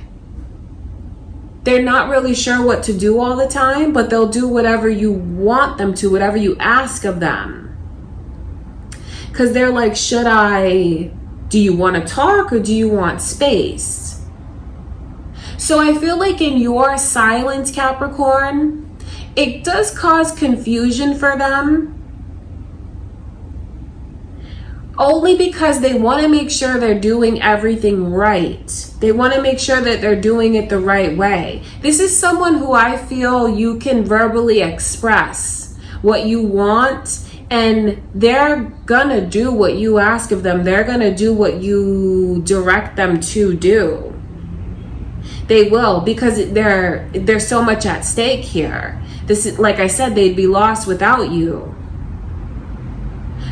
they're not really sure what to do all the time, but they'll do whatever you want them to, whatever you ask of them. Because they're like, do you want to talk, or do you want space? So I feel like in your silence, Capricorn, it does cause confusion for them. only because they want to make sure they're doing everything right. They want to make sure that they're doing it the right way. This is someone who I feel you can verbally express what you want, and they're gonna do what you ask of them. They're gonna do what you direct them to do. They will, because there's so much at stake here. This is, like I said, they'd be lost without you.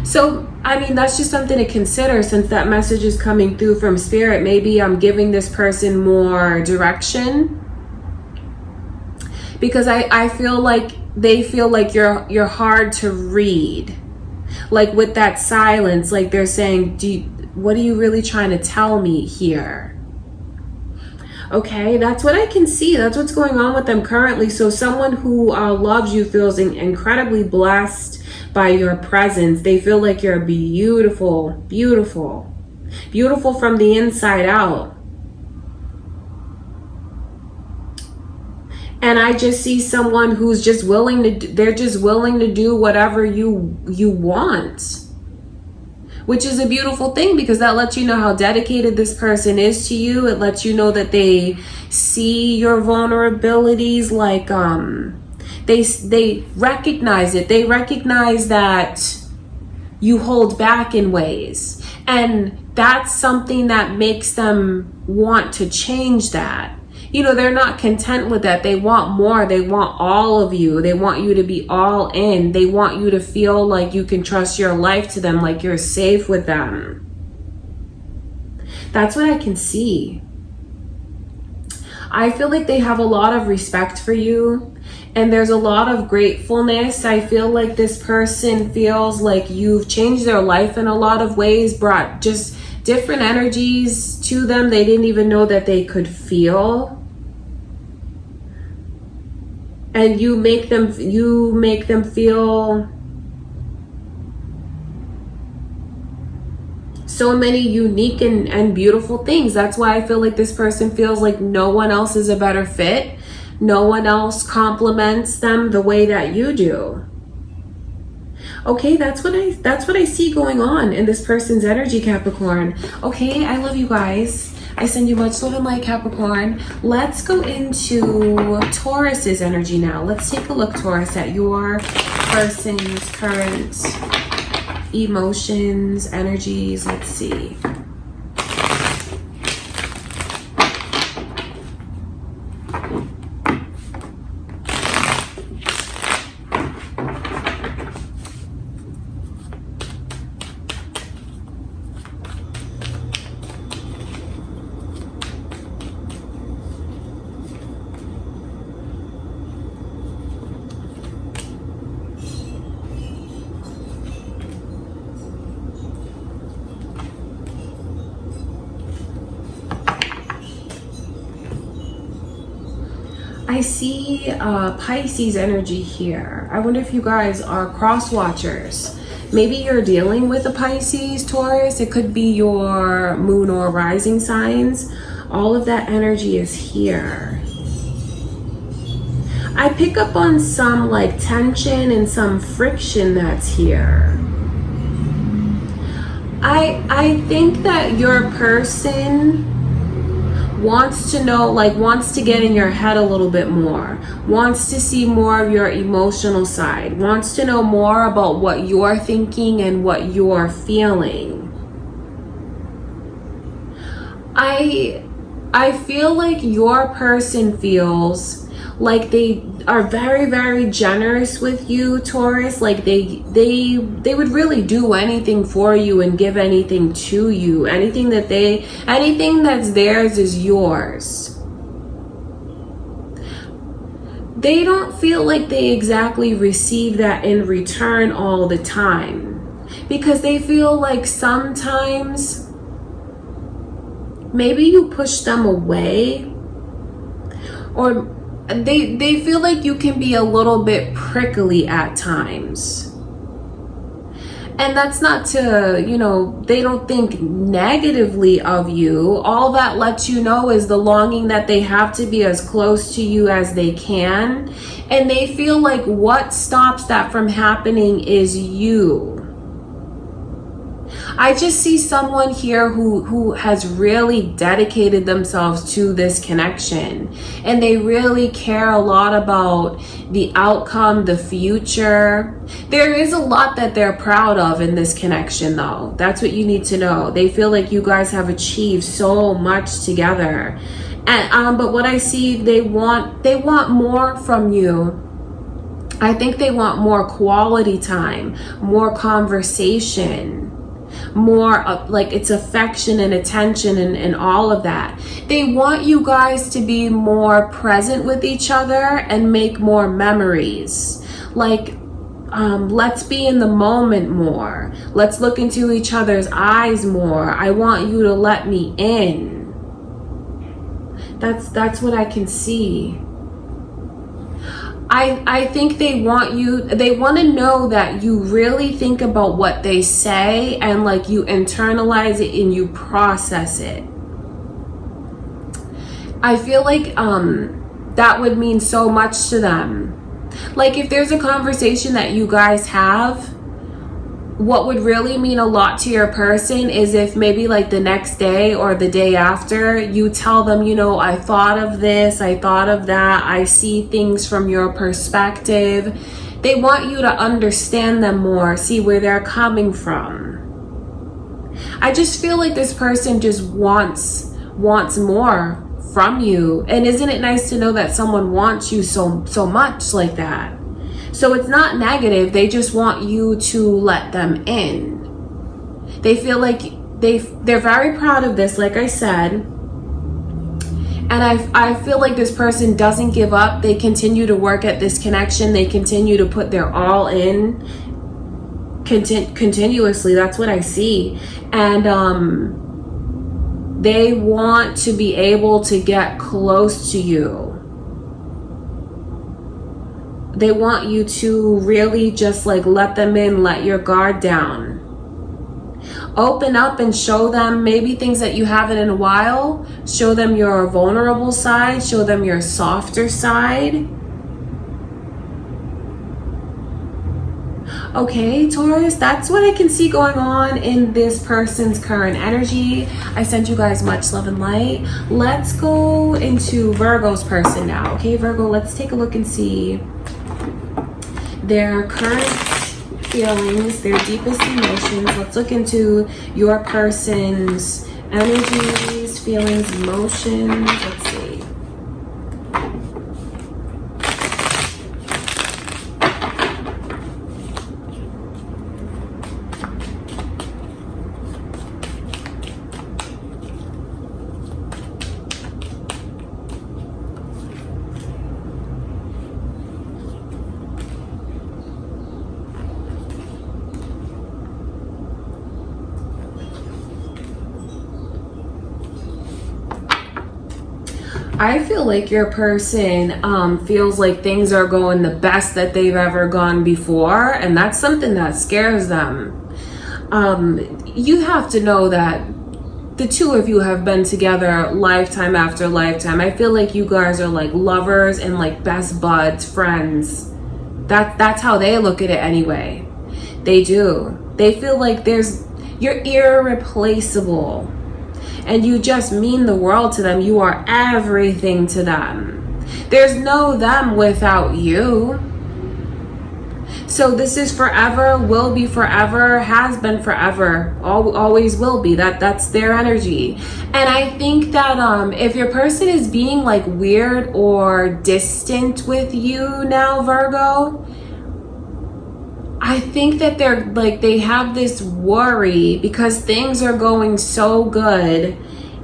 So, I mean, that's just something to consider, since that message is coming through from Spirit. Maybe I'm giving this person more direction, because I feel like they feel like you're hard to read. Like with that silence, like they're saying, what are you really trying to tell me here? Okay, that's what I can see. That's what's going on with them currently. So someone who loves you feels incredibly blessed by your presence. They feel like you're beautiful, beautiful, beautiful from the inside out. And I just see someone who's just willing to, they're just willing to do whatever you want. Which is a beautiful thing, because that lets you know how dedicated this person is to you. It lets you know that they see your vulnerabilities, like they recognize it. They recognize that you hold back in ways. And that's something that makes them want to change that. You know, they're not content with that. They want more. They want all of you. They want you to be all in. They want you to feel like you can trust your life to them, like you're safe with them. That's what I can see. I feel like they have a lot of respect for you, and there's a lot of gratefulness. I feel like this person feels like you've changed their life in a lot of ways, brought just different energies to them they didn't even know that they could feel. And you make them feel so many unique and beautiful things. That's why I feel like this person feels like no one else is a better fit. No one else compliments them the way that you do. Okay, that's what I see going on in this person's energy, Capricorn. Okay, I love you guys. I send you much love and light, Capricorn. Let's go into Taurus's energy now. Let's take a look, Taurus, at your person's current emotions, energies. Let's see. I see Pisces energy here. I wonder if you guys are cross watchers. Maybe you're dealing with a Pisces, Taurus. It could be your moon or rising signs. All of that energy is here. I pick up on some like tension and some friction that's here. I think that your person wants to know, like wants to get in your head a little bit more, wants to see more of your emotional side, wants to know more about what you're thinking and what you're feeling. I feel like your person feels like they are very, very generous with you, Taurus. Like they would really do anything for you and give anything to you. Anything that's theirs is yours. They don't feel like they exactly receive that in return all the time, because they feel like sometimes maybe you push them away, or they feel like you can be a little bit prickly at times. And that's not to, you know, they don't think negatively of you. All that lets you know is the longing that they have to be as close to you as they can. And they feel like what stops that from happening is you. I just see someone here who has really dedicated themselves to this connection, and they really care a lot about the outcome, the future. There is a lot that they're proud of in this connection, though. That's what you need to know. They feel like you guys have achieved so much together. And but what I see, they want more from you. I think they want more quality time, more conversation, more like it's affection and attention and all of that. They want you guys to be more present with each other and make more memories. Like, let's be in the moment more. Let's look into each other's eyes more. I want you to let me in. That's what I can see. I think they want to know that you really think about what they say, and like you internalize it and you process it. I feel like that would mean so much to them. Like if there's a conversation that you guys have, what would really mean a lot to your person is if maybe like the next day or the day after you tell them, you know, I thought of this, I thought of that, I see things from your perspective. They want you to understand them more, see where they're coming from. I just feel like this person just wants more from you. And isn't it nice to know that someone wants you so much like that? So it's not negative. They just want you to let them in. They feel like they're very proud of this, like I said. And I feel like this person doesn't give up. They continue to work at this connection. They continue to put their all in continuously. That's what I see. And they want to be able to get close to you. They want you to really just like let them in, let your guard down. Open up and show them maybe things that you haven't in a while. Show them your vulnerable side. Show them your softer side. Okay, Taurus, that's what I can see going on in this person's current energy. I sent you guys much love and light. Let's go into Virgo's person now. Okay, Virgo, let's take a look and see their current feelings, their deepest emotions. Let's look into your person's energies, feelings, emotions. Let's see. I feel like your person feels like things are going the best that they've ever gone before, and that's something that scares them. You have to know that the two of you have been together lifetime after lifetime. I feel like you guys are like lovers and like best buds, friends. That's how they look at it anyway. They do. They feel like you're irreplaceable. And you just mean the world to them. You are everything to them. There's no them without you. So this is forever, will be forever, has been forever, always will be. That's their energy. And I think that if your person is being like weird or distant with you now, Virgo, I think that they have this worry because things are going so good.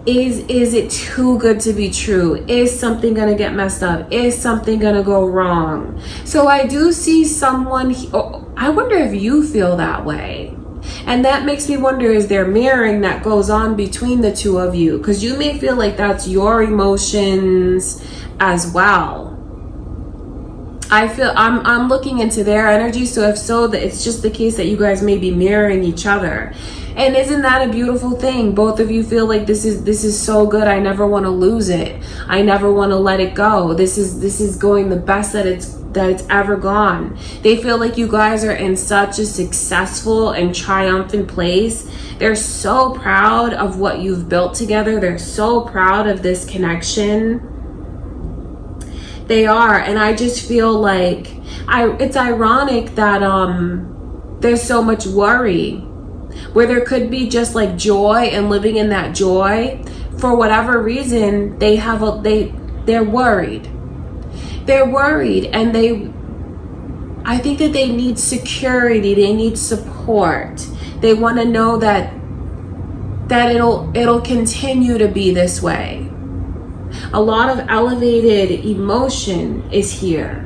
Is it too good to be true? Is something gonna get messed up? Is something gonna go wrong? So I do see someone, I wonder if you feel that way. And that makes me wonder, is there mirroring that goes on between the two of you? Because you may feel like that's your emotions as well. I feel I'm looking into their energy, so if so, that it's just the case that you guys may be mirroring each other. And isn't that a beautiful thing? Both of you feel like this is so good. I never want to lose it. I never want to let it go. This is going the best that it's that it's ever gone. They feel like you guys are in such a successful and triumphant place. They're so proud of what you've built together. They're so proud of this connection. They are. And I just feel like it's ironic that there's so much worry, where there could be just like joy and living in that joy. For whatever reason, they're worried. They're worried, and I think that they need security. They need support. They want to know that it'll continue to be this way. A lot of elevated emotion is here.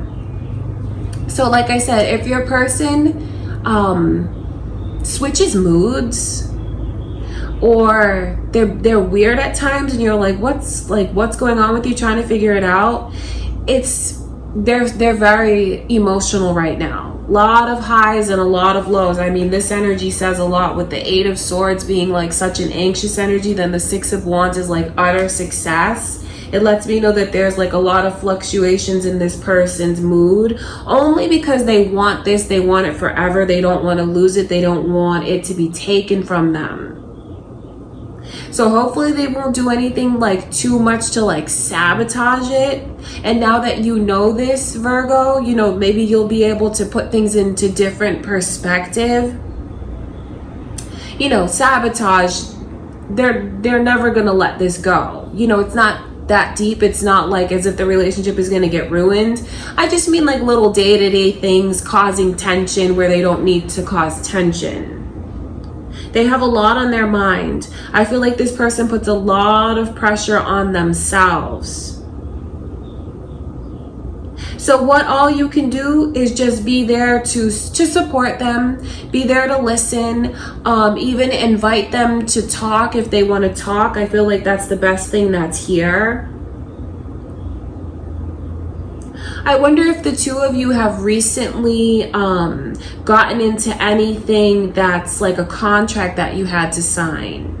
So like I said, if your person switches moods, or they're weird at times, and you're like, what's going on with you, trying to figure it out, they're very emotional right now. A lot of highs and a lot of lows. I mean, this energy says a lot, with the 8 of Swords being like such an anxious energy. Then the 6 of Wands is like utter success. It lets me know that there's like a lot of fluctuations in this person's mood, only because they want this. They want it forever. They don't want to lose it. They don't want it to be taken from them. So hopefully they won't do anything like too much to like sabotage it. And now that you know this, Virgo, you know, maybe you'll be able to put things into different perspective. You know, sabotage, they're never gonna let this go. You know, it's not that deep. It's not like as if the relationship is gonna get ruined. I just mean like little day-to-day things causing tension where they don't need to cause tension. They have a lot on their mind. I feel like this person puts a lot of pressure on themselves. So what all you can do is just be there to support them, be there to listen, even invite them to talk if they want to talk. I feel like that's the best thing that's here. I wonder if the two of you have recently gotten into anything that's like a contract that you had to sign.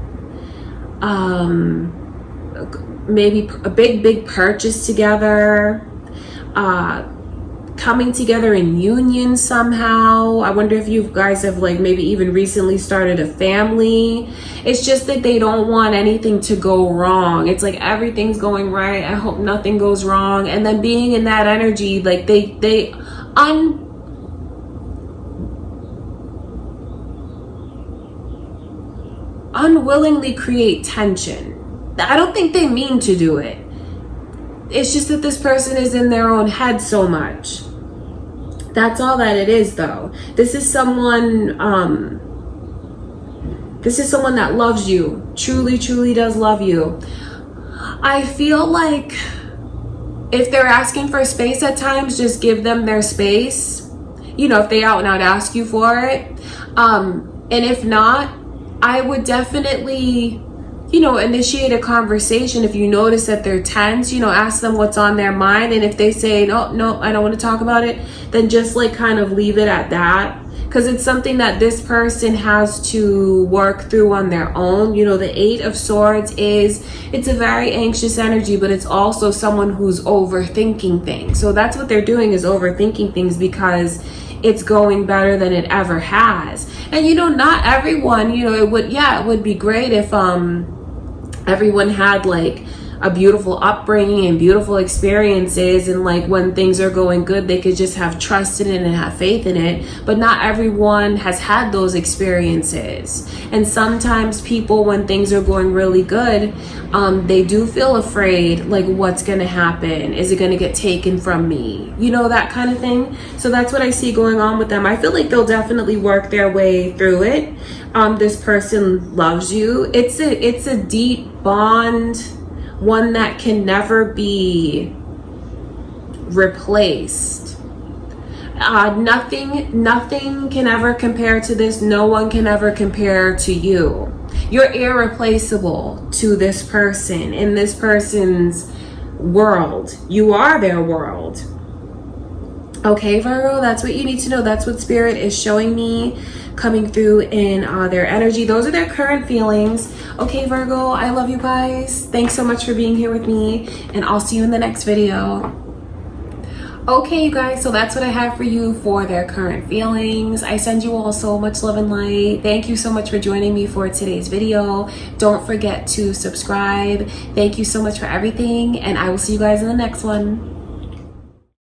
Maybe a big purchase together, coming together in union somehow. I wonder if you guys have like maybe even recently started a family. It's just that they don't want anything to go wrong. It's like everything's going right. I hope nothing goes wrong. And then being in that energy, like they unwillingly create tension. I don't think they mean to do it. It's just that this person is in their own head so much. That's all that it is, though. This is someone that loves you. Truly does love you. I feel like if they're asking for space at times, just give them their space. You know, if they out and out ask you for it. And if not, I would definitely, you know, initiate a conversation. If you notice that they're tense, you know, ask them what's on their mind. And if they say, no, I don't want to talk about it, then just like kind of leave it at that. Because it's something that this person has to work through on their own. You know, the 8 of Swords it's a very anxious energy, but it's also someone who's overthinking things. So that's what they're doing, is overthinking things because it's going better than it ever has. And you know, not everyone, you know, it would be great if everyone had like a beautiful upbringing and beautiful experiences, and like when things are going good they could just have trust in it and have faith in it. But not everyone has had those experiences, and sometimes people, when things are going really good, they do feel afraid, like what's gonna happen, is it gonna get taken from me, you know, that kind of thing. So that's what I see going on with them. I feel like they'll definitely work their way through it. This person loves you. It's a deep bond, one that can never be replaced. Nothing can ever compare to this. No one can ever compare to you. You're irreplaceable to this person, in this person's world. You are their world. Okay, Virgo, that's what you need to know. That's what Spirit is showing me coming through in their energy. Those are their current feelings. Okay, Virgo, I love you guys. Thanks so much for being here with me, and I'll see you in the next video. Okay, you guys, so that's what I have for you for their current feelings. I send you all so much love and light. Thank you so much for joining me for today's video. Don't forget to subscribe. Thank you so much for everything, and I will see you guys in the next one.